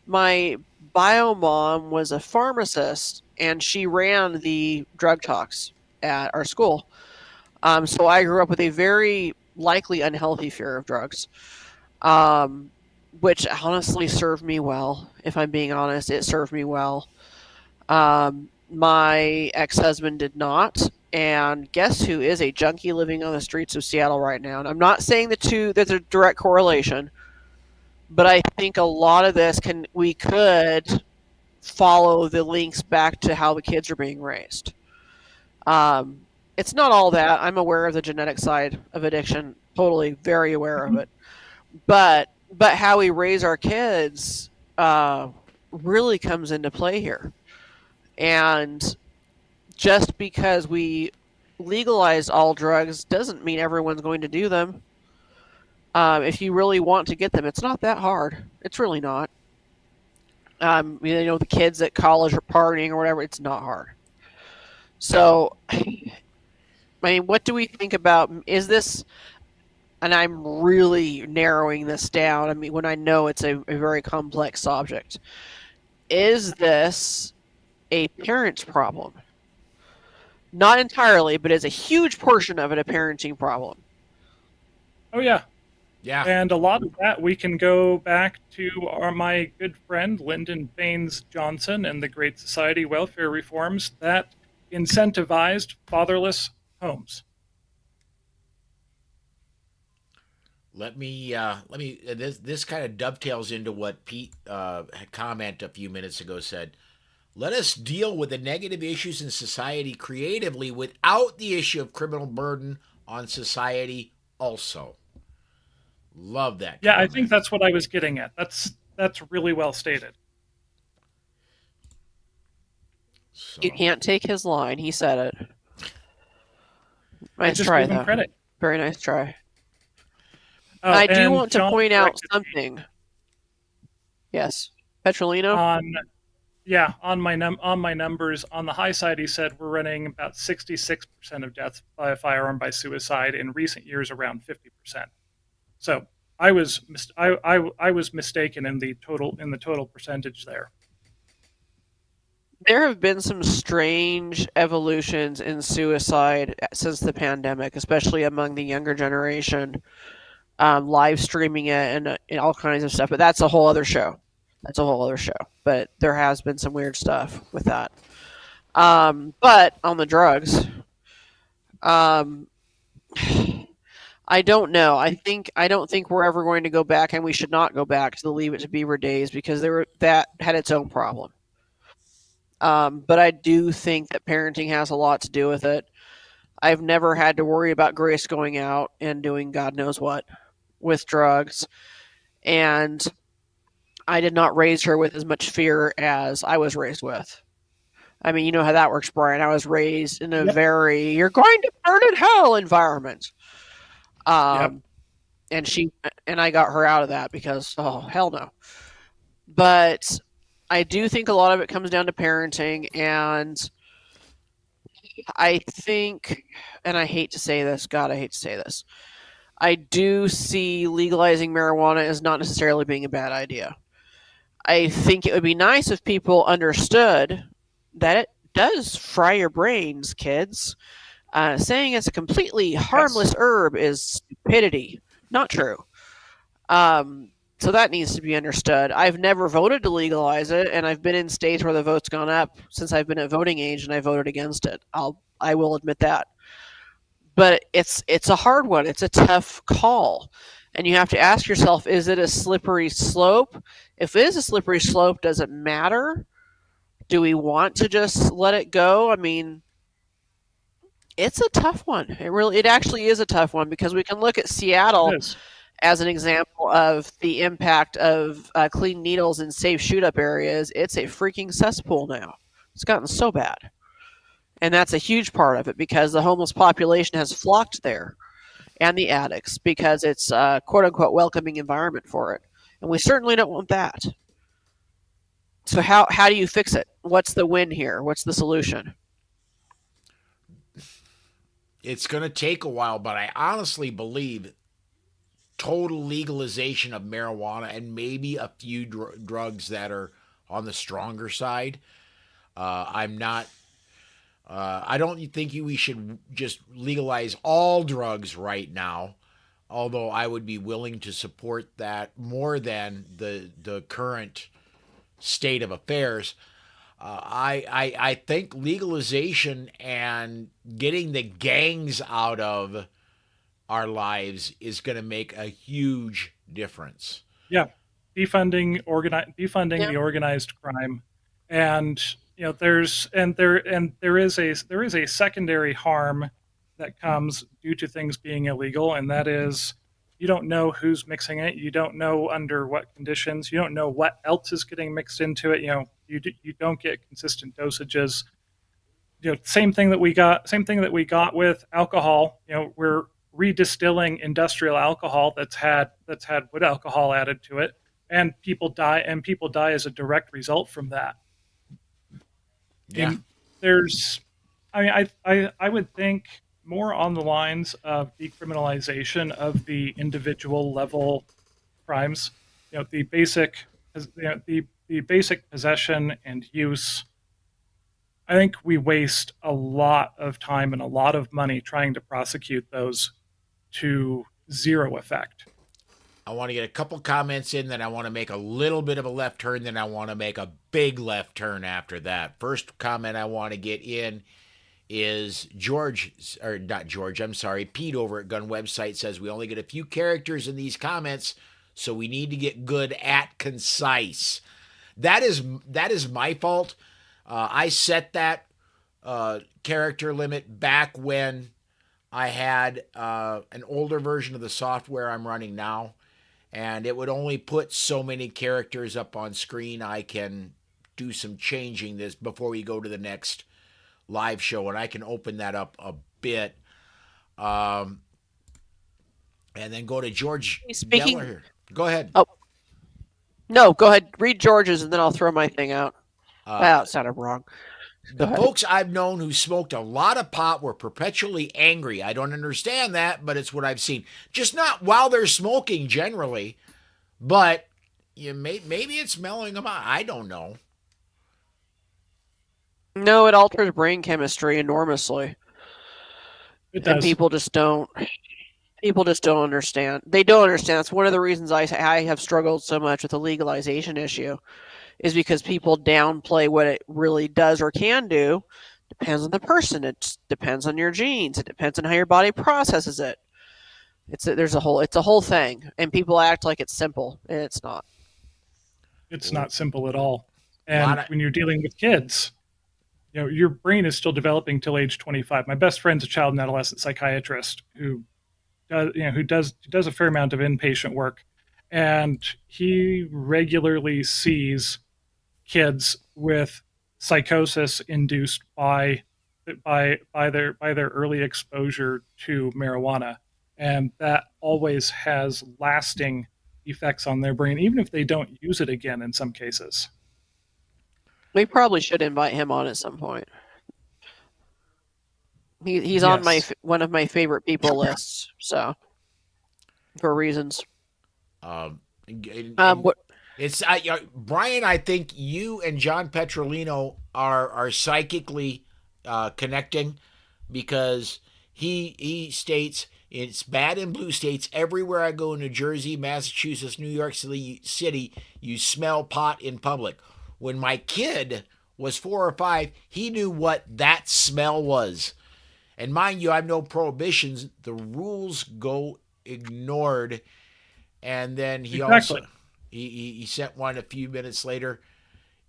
my bio mom was a pharmacist, and she ran the drug talks at our school. So I grew up with a very likely unhealthy fear of drugs, which honestly served me well. If I'm being honest, it served me well. My ex-husband did not. And guess who is a junkie living on the streets of Seattle right now? And I'm not saying there's a direct correlation, but I think a lot of this we could follow the links back to how the kids are being raised. It's not all that. I'm aware of the genetic side of addiction, totally very aware of it. But how we raise our kids really comes into play here. And just because we legalize all drugs doesn't mean everyone's going to do them. If you really want to get them, it's not that hard. It's really not. The kids at college are partying or whatever, it's not hard. So, I mean, what do we think about, is this, and I'm really narrowing this down, I mean, when I know it's a very complex subject, is this a parent's problem? Not entirely, but is a huge portion of it a parenting problem? Oh, yeah. Yeah. And a lot of that we can go back to my good friend Lyndon Baines Johnson and the Great Society welfare reforms that incentivized fatherless homes. This kind of dovetails into what Pete comment a few minutes ago said. Let us deal with the negative issues in society creatively without the issue of criminal burden on society also. Love that Yeah, I think comment. that's what I was getting at. That's really well stated. You So, can't take his line. He said it. I Nice just try, gave him though. credit. Very nice try. Oh, I do and want to John point out corrected me something. Yes. Petrolino? on yeah on my numbers. On the high side, he said we're running about 66% of deaths by a firearm by suicide. In recent years, around 50%. So I was mistaken in the total percentage there. There have been some strange evolutions in suicide since the pandemic, especially among the younger generation, live streaming it and all kinds of stuff. But that's a whole other show. That's a whole other show. But there has been some weird stuff with that. But on the drugs, um, I don't know. I don't think we're ever going to go back, and we should not go back to the Leave It to Beaver days because that had its own problem. But I do think that parenting has a lot to do with it. I've never had to worry about Grace going out and doing God knows what with drugs, and I did not raise her with as much fear as I was raised with. I mean, you know how that works, Brian. I was raised in a Yep. very "you're going to burn in hell" environment. Yep. Um, and I got her out of that because oh hell no. But I do think a lot of it comes down to parenting, and I think, and I hate to say this, God, I hate to say this, I do see legalizing marijuana as not necessarily being a bad idea. I think it would be nice if people understood that it does fry your brains, kids. Saying it's a completely harmless Yes. herb is stupidity. Not true. So that needs to be understood. I've never voted to legalize it, and I've been in states where the vote's gone up since I've been at voting age, and I voted against it. I will admit that. But it's a hard one. It's a tough call, and you have to ask yourself: is it a slippery slope? If it is a slippery slope, does it matter? Do we want to just let it go? I mean, it's a tough one. It actually is a tough one because we can look at It Seattle is. as an example of the impact of clean needles in safe shoot up areas. It's a freaking cesspool now. It's gotten so bad. And that's a huge part of it because the homeless population has flocked there and the addicts because it's a quote unquote welcoming environment for it. And we certainly don't want that. So, how do you fix it? What's the win here? What's the solution? it's going to take a while, but I honestly believe total legalization of marijuana and maybe a few drugs that are on the stronger side. I'm not. I don't think we should just legalize all drugs right now. Although I would be willing to support that more than the current state of affairs. I think legalization and getting the gangs out of our lives is going to make a huge difference. Yeah. Defunding Yeah. the organized crime, and there is a secondary harm that comes due to things being illegal, and that is you don't know who's mixing it, you don't know under what conditions, you don't know what else is getting mixed into it. You don't get consistent dosages. Same thing that we got with alcohol. We're redistilling industrial alcohol that's had wood alcohol added to it, and people die as a direct result from that. Yeah. And there's I mean I would think more on the lines of decriminalization of the individual level crimes. The basic possession and use. I think we waste a lot of time and a lot of money trying to prosecute those to zero effect. I want to get a couple comments in, then I want to make a little bit of a left turn, then I want to make a big left turn after that. First comment I want to get in is George, or not George, I'm sorry, Pete over at Gun Website says we only get a few characters in these comments, so we need to get good at concise. That is my fault. I set that character limit back when I had an older version of the software I'm running now, and it would only put so many characters up on screen. I can do some changing this before we go to the next live show, and I can open that up a bit. And then go to George Speaking. Geller here. Go ahead. Oh, no, go ahead. Read George's, and then I'll throw my thing out. That sounded wrong. The folks I've known who smoked a lot of pot were perpetually angry. I don't understand that, but it's what I've seen. Just not while they're smoking generally, but maybe it's mellowing them out. I don't know. No, it alters brain chemistry enormously. It does. And people just don't understand. They don't understand. That's one of the reasons I have struggled so much with the legalization issue, is because people downplay what it really does or can do. Depends on the person. It depends on your genes. It depends on how your body processes it. It's a whole thing, and people act like it's simple, and it's not. It's not simple at all. And when you're dealing with kids, your brain is still developing till age 25. My best friend's a child and adolescent psychiatrist who does a fair amount of inpatient work, and he regularly sees kids with psychosis induced by their early exposure to marijuana, and that always has lasting effects on their brain, even if they don't use it again in some cases. We probably should invite him on at some point. He's on one of my favorite people lists, so for reasons. What? It's Brian. I think you and John Petrolino are psychically connecting, because he states it's bad in blue states. Everywhere I go in New Jersey, Massachusetts, New York City, you smell pot in public. When my kid was 4 or 5, he knew what that smell was. And mind you, I have no prohibitions. The rules go ignored. And then he also he sent one a few minutes later.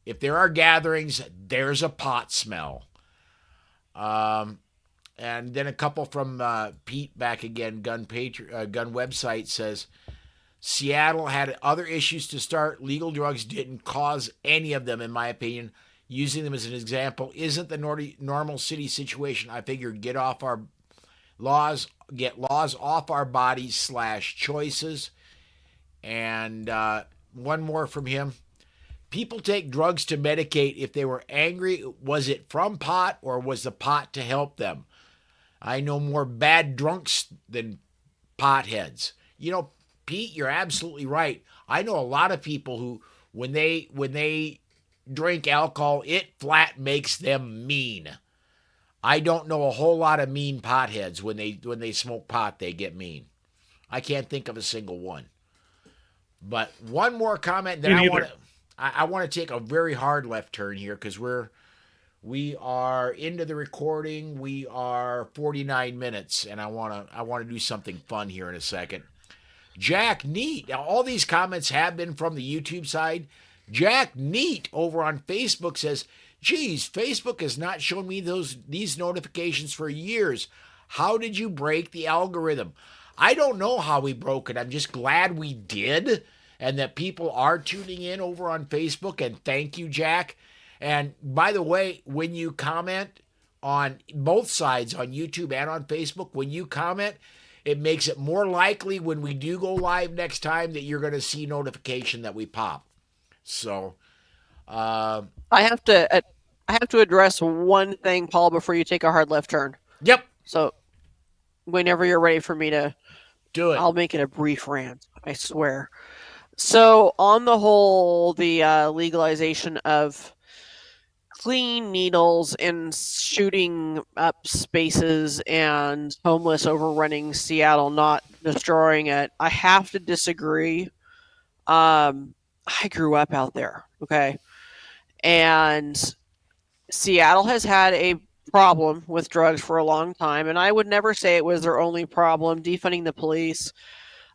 If there are gatherings, there's a pot smell. And then a couple from Pete back again, Gun Website says, Seattle had other issues to start. Legal drugs didn't cause any of them, in my opinion. Using them as an example isn't the normal city situation. I figured get laws off our bodies / choices. And one more from him. People take drugs to medicate if they were angry. Was it from pot, or was the pot to help them? I know more bad drunks than potheads. Pete, you're absolutely right. I know a lot of people who, when they drink alcohol, it flat makes them mean. I don't know a whole lot of mean potheads. When they smoke pot, they get mean. I can't think of a single one. But one more comment. Then I want to take a very hard left turn here, because we are into the recording. We are 49 minutes, and I want to do something fun here in a second. Jack Neat. Now, all these comments have been from the YouTube side. Jack Neat over on Facebook says, geez, Facebook has not shown me these notifications for years. How did you break the algorithm? I don't know how we broke it. I'm just glad we did, and that people are tuning in over on Facebook, and thank you, Jack. And by the way, when you comment on both sides, on YouTube and on Facebook, when you comment, it makes it more likely when we do go live next time that you're going to see notification that we pop. So, I have to address one thing, Paul, before you take a hard left turn. Yep. So, whenever you're ready for me to do it, I'll make it a brief rant, I swear. So, on the whole, the legalization of clean needles and shooting up spaces and homeless overrunning Seattle, not destroying it, I have to disagree. I grew up out there, okay? And Seattle has had a problem with drugs for a long time, and I would never say it was their only problem. Defunding the police,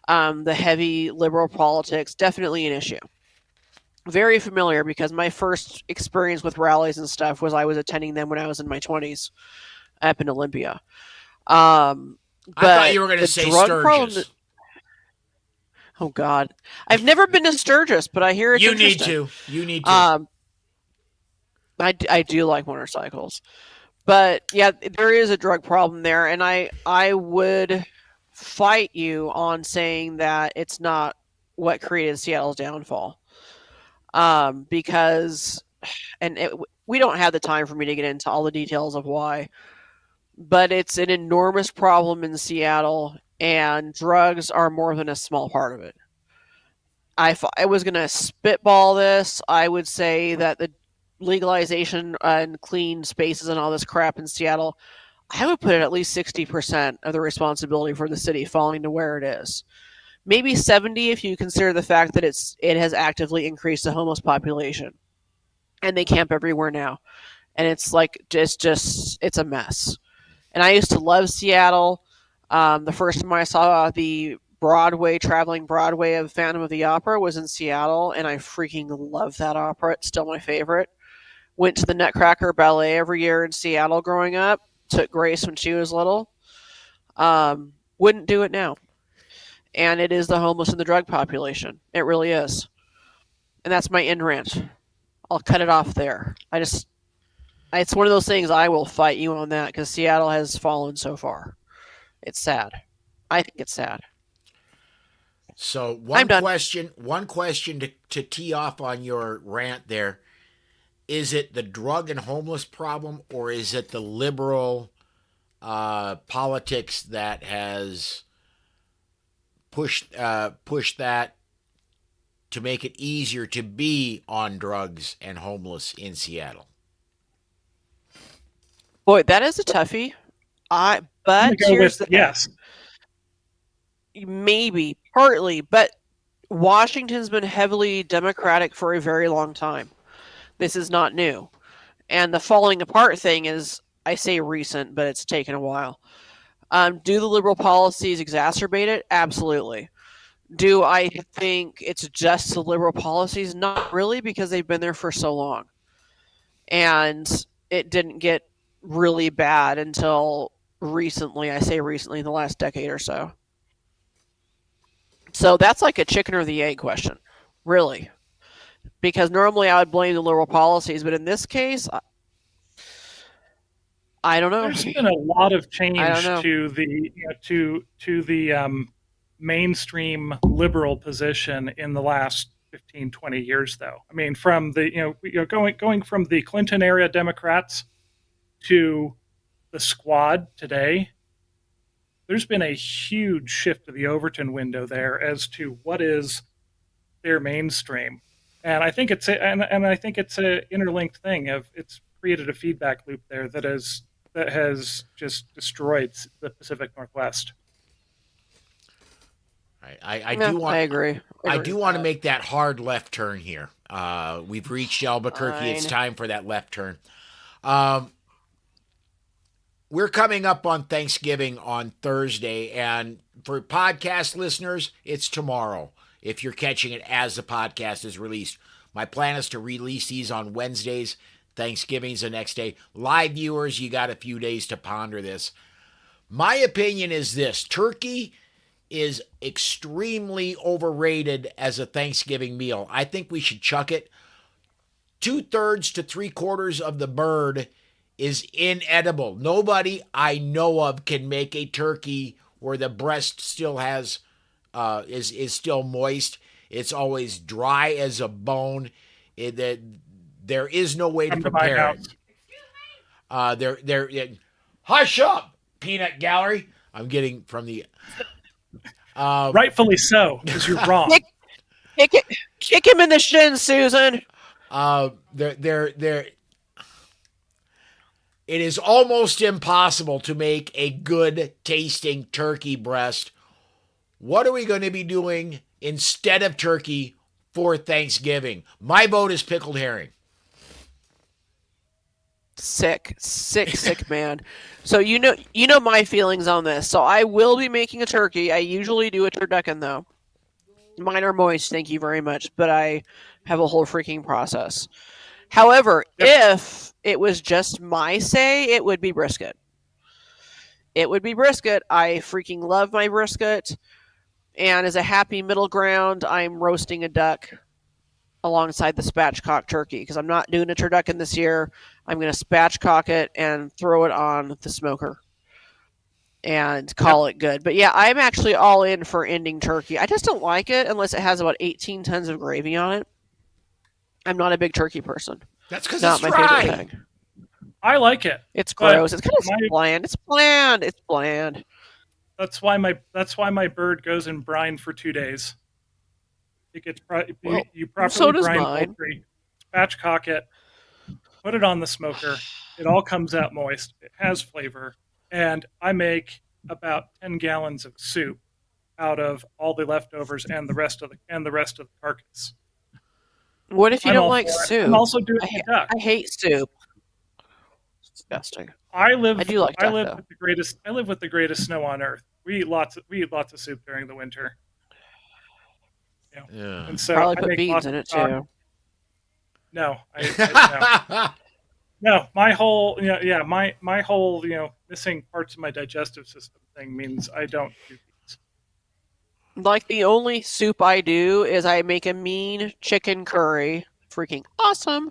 the heavy liberal politics, definitely an issue. Very familiar because my first experience with rallies and stuff was I was attending them when I was in my 20s up in Olympia. Um, I thought but you were going to the say drug problem. Sturgis. Oh God, I've never been to Sturgis, but I hear it's You need interesting. to. You need to. I do like motorcycles, but yeah, there is a drug problem there, and I would fight you on saying that it's not what created Seattle's downfall. Because, we don't have the time for me to get into all the details of why, but it's an enormous problem in Seattle, and drugs are more than a small part of it. If I was going to spitball this, I would say that the legalization and clean spaces and all this crap in Seattle, I would put it at least 60% of the responsibility for the city falling to where it is. Maybe 70 if you consider the fact that it has actively increased the homeless population, and they camp everywhere now, and it's like it's a mess. And I used to love Seattle. The first time I saw the traveling Broadway of Phantom of the Opera was in Seattle, and I freaking love that opera. It's still my favorite. Went to the Nutcracker Ballet every year in Seattle growing up. Took Grace when she was little. Wouldn't do it now. And it is the homeless and the drug population. It really is. And that's my end rant. I'll cut it off there. It's one of those things I will fight you on that because Seattle has fallen so far. It's sad. I think it's sad. So one question to tee off on your rant there. Is it the drug and homeless problem, or is it the liberal politics that has pushed that to make it easier to be on drugs and homeless in Seattle? Boy, that is a toughie. But here's the yes. Maybe partly, but Washington's been heavily Democratic for a very long time. This is not new. And the falling apart thing is, I say recent, but it's taken a while. Do the liberal policies exacerbate it? Absolutely. Do I think it's just the liberal policies? Not really, because they've been there for so long. And it didn't get really bad until recently. I say recently, the last decade or so. So that's like a chicken or the egg question, really. Because normally I would blame the liberal policies, but in this case, I don't know. There's been a lot of change to the mainstream liberal position in the last 15, 20 years, though. I mean, from the going from the Clinton era Democrats to the Squad today, there's been a huge shift to the Overton window there as to what is their mainstream. And I think it's a interlinked thing. It's created a feedback loop there that has just destroyed the Pacific Northwest. I agree. I do want to make that hard left turn here. We've reached Albuquerque. Fine. It's time for that left turn. We're coming up on Thanksgiving on Thursday, and for podcast listeners, it's tomorrow. If you're catching it as the podcast is released. My plan is to release these on Wednesdays. Thanksgiving's the next day. Live viewers, you got a few days to ponder this. My opinion is this. Turkey is extremely overrated as a Thanksgiving meal. I think we should chuck it. 2/3 to 3/4 of the bird is inedible. Nobody I know of can make a turkey where the breast still has is still moist. It's always dry as a bone. There is no way to prepare it. Hush up, peanut gallery. I'm getting from the rightfully so, because you're wrong. Kick him in the shin, Susan. It is almost impossible to make a good tasting turkey breast. What are we going to be doing instead of turkey for Thanksgiving? My vote is pickled herring. sick man. So you know my feelings on this. So I will be making a turkey. I usually do a turducken though. Mine are moist, thank you very much, but I have a whole freaking process. However, Yep. if it was just my say, it would be brisket. It would be brisket. I freaking love my brisket. And as a happy middle ground, I'm roasting a duck alongside the spatchcock turkey because I'm not doing a turducken this year. I'm going to spatchcock it and throw it on the smoker and call it good. But yeah, I'm actually all in for ending turkey. I just don't like it unless it has about 18 tons of gravy on it. I'm not a big turkey person. That's because Not it's my favorite dry. thing. I like it. It's But gross. It's kind of bland. It's bland. It's bland. That's why my bird goes in brine for 2 days. It gets Well, you properly so does brine mine. poultry, spatchcock it, put it on the smoker. It all comes out moist. It has flavor, and I make about 10 gallons of soup out of all the leftovers and the rest of the carcass. What if you I'm don't all like for it. soup? I'm also doing the duck. I hate soup. It's disgusting. I live I do like duck, though. with the greatest. I live with the greatest snow on earth. We eat lots of soup during the winter. Yeah. And so Probably I put make beans lots in of it stock. too. No, no. My whole my whole missing parts of my digestive system thing means I don't do beans. Like the only soup I do is I make a mean chicken curry. Freaking awesome.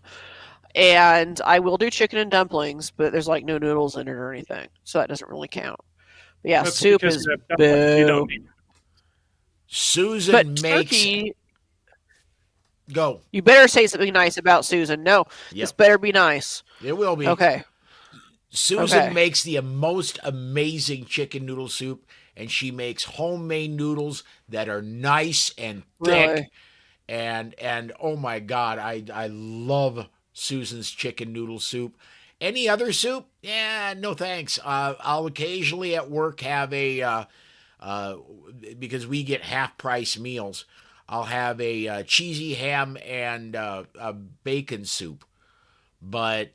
And I will do chicken and dumplings, but there's like no noodles in it or anything. So that doesn't really count. But yeah, That's soup because is you have dumplings. You don't boo. need. Susan But makes turkey, go. you better say something nice about Susan. No, Yep. this better be nice. It will be. Okay. Susan Okay. makes the most amazing chicken noodle soup, and she makes homemade noodles that are nice and thick. Really? And oh my God, I love Susan's chicken noodle soup. Any other soup? Yeah, no thanks. I'll occasionally at work have because we get half price meals. I'll have a cheesy ham and a bacon soup, but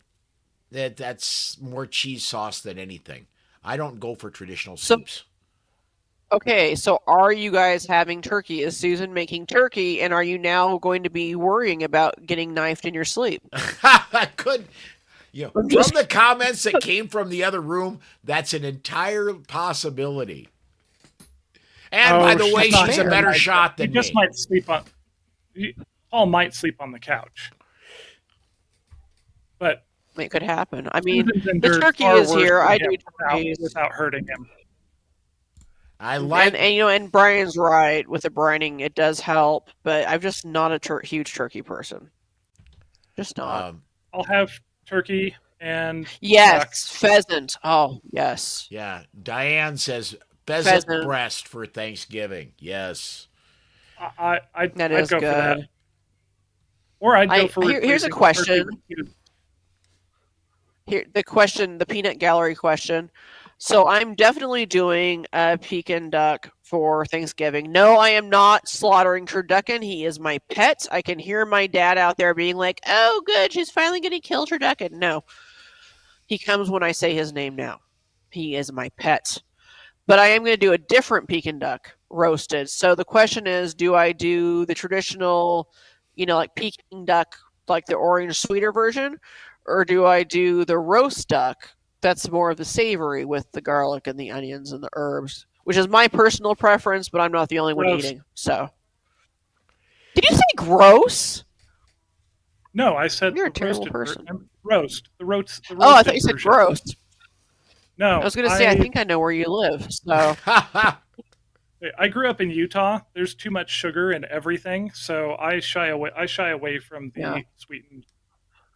that's more cheese sauce than anything. I don't go for traditional So- soups. Okay, so are you guys having turkey? Is Susan making turkey? And are you now going to be worrying about getting knifed in your sleep? I could, I'm from just- the comments that came from the other room, that's an entire possibility. And by the she's way, not she's a fair. better shot You than just me. might sleep on. Paul might sleep on the couch, but It could happen. I mean, Susan's the endured turkey far is worse here. than I him do turkeys. without hurting him. I like. And Brian's right with the brining. It does help, but I'm just not a huge turkey person. Just not. I'll have turkey and Yes, duck. pheasant. Oh, yes. Yeah, Diane says pheasant Pheasant. breast for Thanksgiving. Yes. I'd That is go for that. good. Or I'd go for Here's a replacing question. turkey with- Here, the peanut gallery question. So I'm definitely doing a Pekin duck for Thanksgiving. No, I am not slaughtering turducken. He is my pet. I can hear my dad out there being like, "Oh, good, she's finally going to kill turducken." No, he comes when I say his name now. He is my pet. But I am going to do a different Pekin duck roasted. So the question is, do I do the traditional, like Peking duck, like the orange sweeter version, or do I do the roast duck that's more of the savory with the garlic and the onions and the herbs, which is my personal preference, but I'm not the only one Gross. eating. So, did you say gross? No, I said You're a the terrible roasted person. roast. The roast. The Oh, I thought roasted you said version. gross. No, I was going to say, I think I know where you live. So, I grew up in Utah. There's too much sugar in everything, so I shy away from the Yeah. sweetened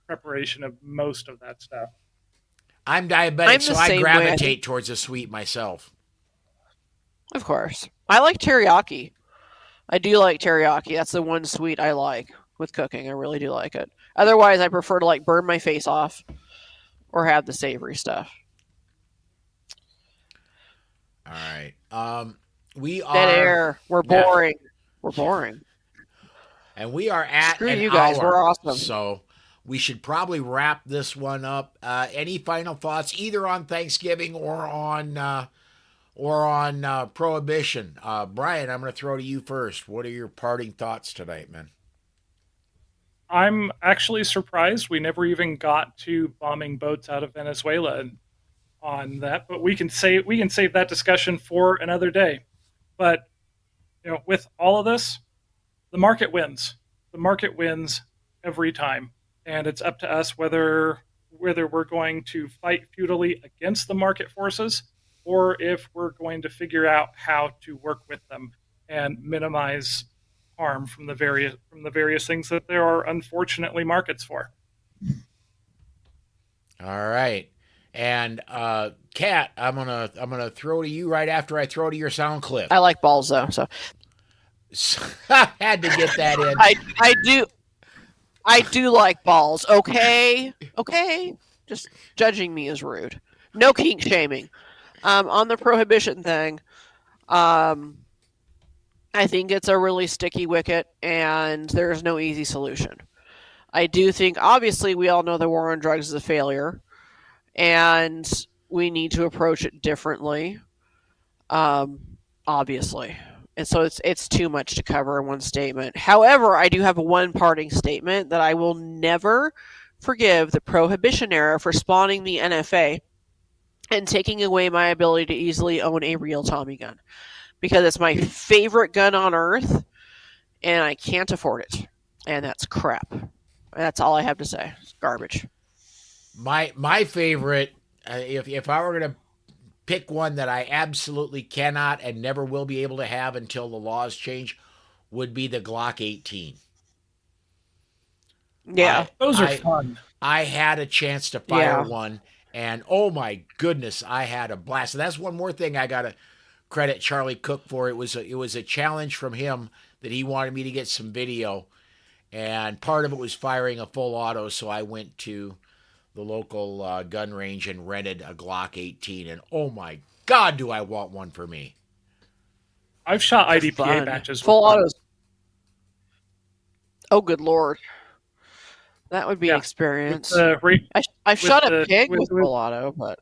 preparation of most of that stuff. I'm diabetic, I'm so the I same way, I gravitate think. towards the sweet myself. of course, I like teriyaki. I do like teriyaki. That's the one sweet I like with cooking. I really do like it. Otherwise, I prefer to like burn my face off or have the savory stuff. All right. We Dead are, air. We're Yeah. boring. We're boring. and we are at Screw an you guys, hour. we're awesome. So we should probably wrap this one up. Any final thoughts, either on Thanksgiving or on Prohibition? Brian, I'm going to throw to you first. What are your parting thoughts tonight, man? I'm actually surprised we never even got to bombing boats out of Venezuela on that, but we can save that discussion for another day. But with all of this, the market wins. The market wins every time, and it's up to us whether we're going to fight futilely against the market forces, or if we're going to figure out how to work with them and minimize harm from the various things that there are unfortunately markets for. All right. And Kat, I'm gonna throw to you right after I throw to your sound clip. I like balls though, so had to get that in. I do like balls. Okay. Just judging me is rude. No kink shaming. On the prohibition thing, I think it's a really sticky wicket, and there's no easy solution. I do think, obviously, we all know the war on drugs is a failure, and we need to approach it differently. Obviously. And so it's too much to cover in one statement. However, I do have one parting statement that I will never forgive the Prohibition era for spawning the NFA and taking away my ability to easily own a real Tommy gun. Because it's my favorite gun on earth, and I can't afford it. And that's crap. That's all I have to say. It's garbage. My favorite, if I were going to pick one that I absolutely cannot and never will be able to have until the laws change, would be the Glock 18. Yeah. Those are fun. I had a chance to fire one, and oh my goodness, I had a blast. And that's one more thing I got to credit Charlie Cook for. It was a challenge from him that he wanted me to get some video, and part of it was firing a full auto, so I went to the local gun range and rented a Glock 18, and oh my God, do I want one for me. I've shot IDPA matches. Full autos. Oh, good Lord. That would be an experience. I've shot a pig with full auto, but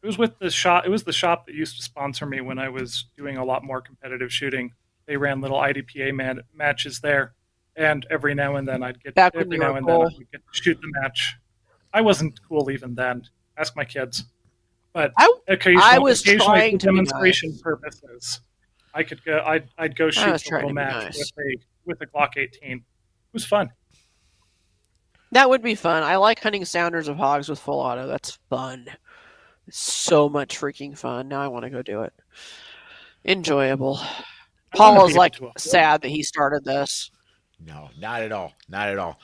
it was with the shop. It was the shop that used to sponsor me when I was doing a lot more competitive shooting. They ran little IDPA matches there, and every now and then I'd get to shoot the match. I wasn't cool even then. Ask my kids. But occasionally for demonstration purposes, I could go. I'd go shoot a little match with a Glock 18. It was fun. That would be fun. I like hunting sounders of hogs with full auto. That's fun. It's so much freaking fun. Now I want to go do it. Enjoyable. Paul is like sad that he started this. No, not at all. Not at all.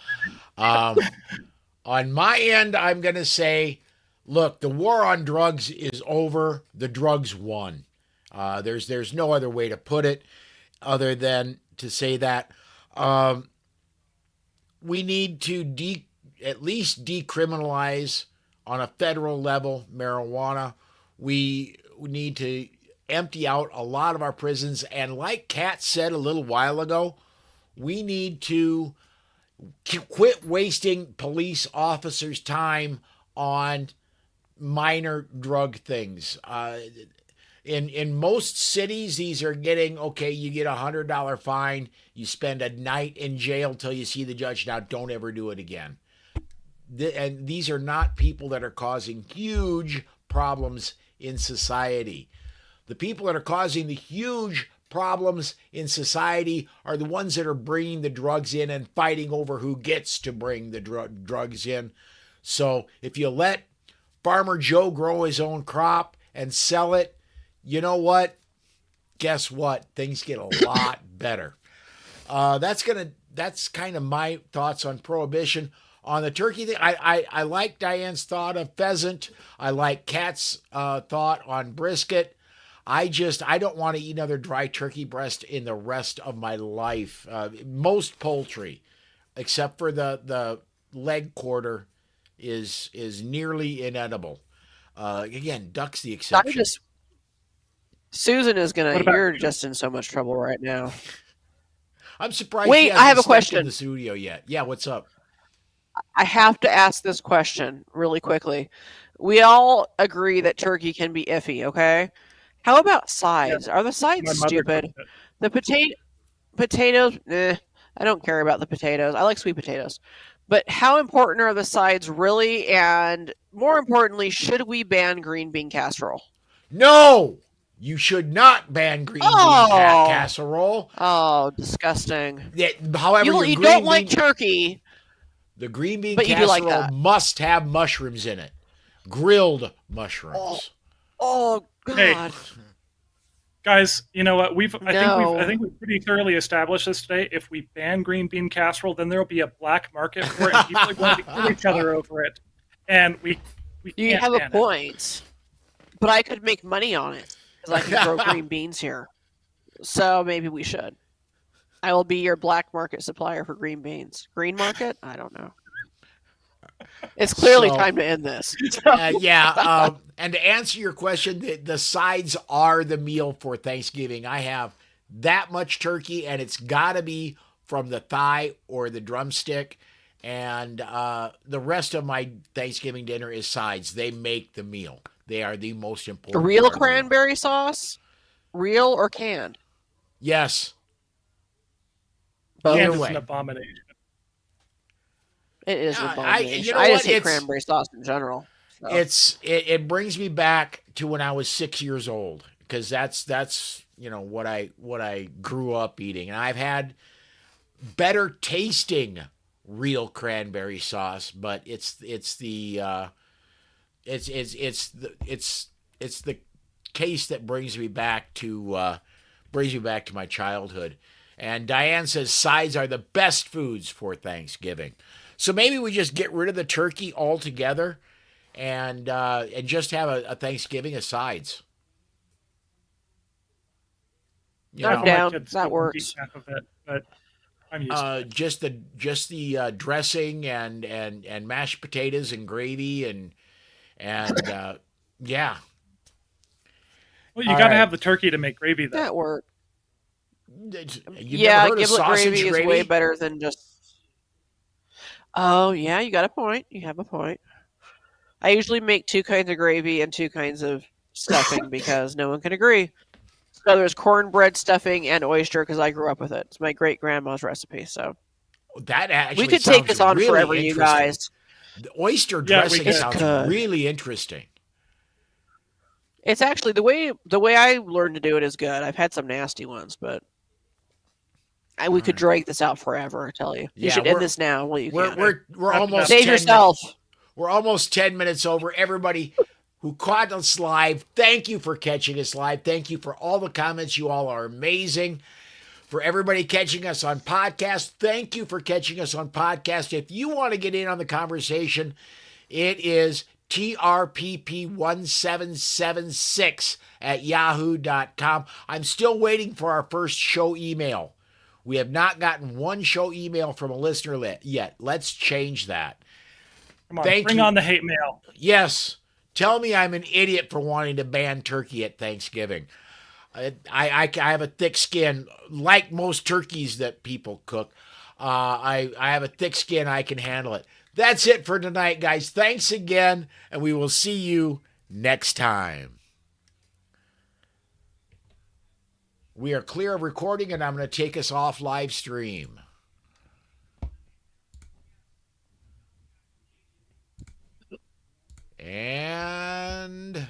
On my end, I'm going to say, look, the war on drugs is over. The drugs won. There's no other way to put it other than to say that. We need to at least decriminalize on a federal level marijuana. We need to empty out a lot of our prisons. And like Kat said a little while ago, we need to quit wasting police officers' time on minor drug things. In most cities, these are getting, okay, you get $100 fine, you spend a night in jail till you see the judge. Now, don't ever do it again. And these are not people that are causing huge problems in society. The people that are causing the huge problems in society are the ones that are bringing the drugs in and fighting over who gets to bring the drugs in. So if you let Farmer Joe grow his own crop and sell it, you know what? Guess what? Things get a lot better. That's kind of my thoughts on Prohibition. On the turkey thing, I like Diane's thought of pheasant. I like Kat's thought on brisket. I don't want to eat another dry turkey breast in the rest of my life. Most poultry, except for the leg quarter, is nearly inedible. Again, duck's the exception. Susan is gonna. You're just in so much trouble right now. I'm surprised. Wait, I have a question. In the studio yet? Yeah, what's up? I have to ask this question really quickly. We all agree that turkey can be iffy, okay? How about Yeah, sides? Are the sides my mother cooked stupid? it. The potatoes, I don't care about the potatoes. I like sweet potatoes. But how important are the sides really? And more importantly, should we ban green bean casserole? No, you should not ban green bean Oh, casserole. oh, disgusting. However, You don't like turkey, the green bean but you do like casserole that. must have mushrooms in it, grilled Oh, mushrooms. oh Hey, God, guys, you know what? I no. think we've pretty thoroughly established this today. If we ban green bean casserole, then there'll be a black market for it, and people are going to kill each other over it. And we You can't have a ban it. point, but I could make money on it because I can grow green beans here. So maybe we should. I will be your black market supplier for green beans. Green market? I don't know. It's clearly So, time to end this. yeah. And to answer your question, the sides are the meal for Thanksgiving. I have that much turkey, and it's got to be from the thigh or the drumstick. And the rest of my Thanksgiving dinner is sides. They make the meal. They are the most important Real part of the meal. cranberry sauce? Real or canned? Yes. Both. Either And it's an way. abomination. It is an abomination. You know I what? just hate cranberry sauce in general. So. It brings me back to when I was 6 years old because that's what I grew up eating, and I've had better tasting real cranberry sauce, but it's the case that brings me back to my childhood. And Diane says sides are the best foods for Thanksgiving. So maybe we just get rid of the turkey altogether and just have a Thanksgiving of sides. You I'm Half of know, my down. kids That still won't eat works. half of it, but I'm used to it. just the dressing and mashed potatoes and gravy and yeah. Well, you All got to right. have the turkey to make gravy, though. That works. You never Yeah, heard of giblet sausage gravy is gravy? way better than just. Oh, yeah, you got a point. You have a point. I usually make two kinds of gravy and two kinds of stuffing because no one can agree. So there's cornbread stuffing and oyster because I grew up with it. It's my great grandma's recipe. So That we actually could take sounds this on really forever, you interesting. guys. The oyster Yeah, we dressing It's could. sounds good. really interesting. It's actually the way I learned to do it is good. I've had some nasty ones, but we All could right. drag this out forever. I tell you, you Yeah, should end this now. Well, you we're can. Okay, we're we're wrap it up. almost Save 10 minutes. yourself. We're almost 10 minutes over. Everybody who caught us live, thank you for catching us live. Thank you for all the comments. You all are amazing. For everybody catching us on podcast, thank you for catching us on podcast. If you want to get in on the conversation, it is trpp1776 at yahoo.com. I'm still waiting for our first show email. We have not gotten one show email from a listener yet. Let's change that. Come on, Thank bring you. on the hate mail. Yes. Tell me I'm an idiot for wanting to ban turkey at Thanksgiving. I have a thick skin, like most turkeys that people cook. I have a thick skin. I can handle it. That's it for tonight, guys. Thanks again, and we will see you next time. We are clear of recording, and I'm going to take us off live stream. And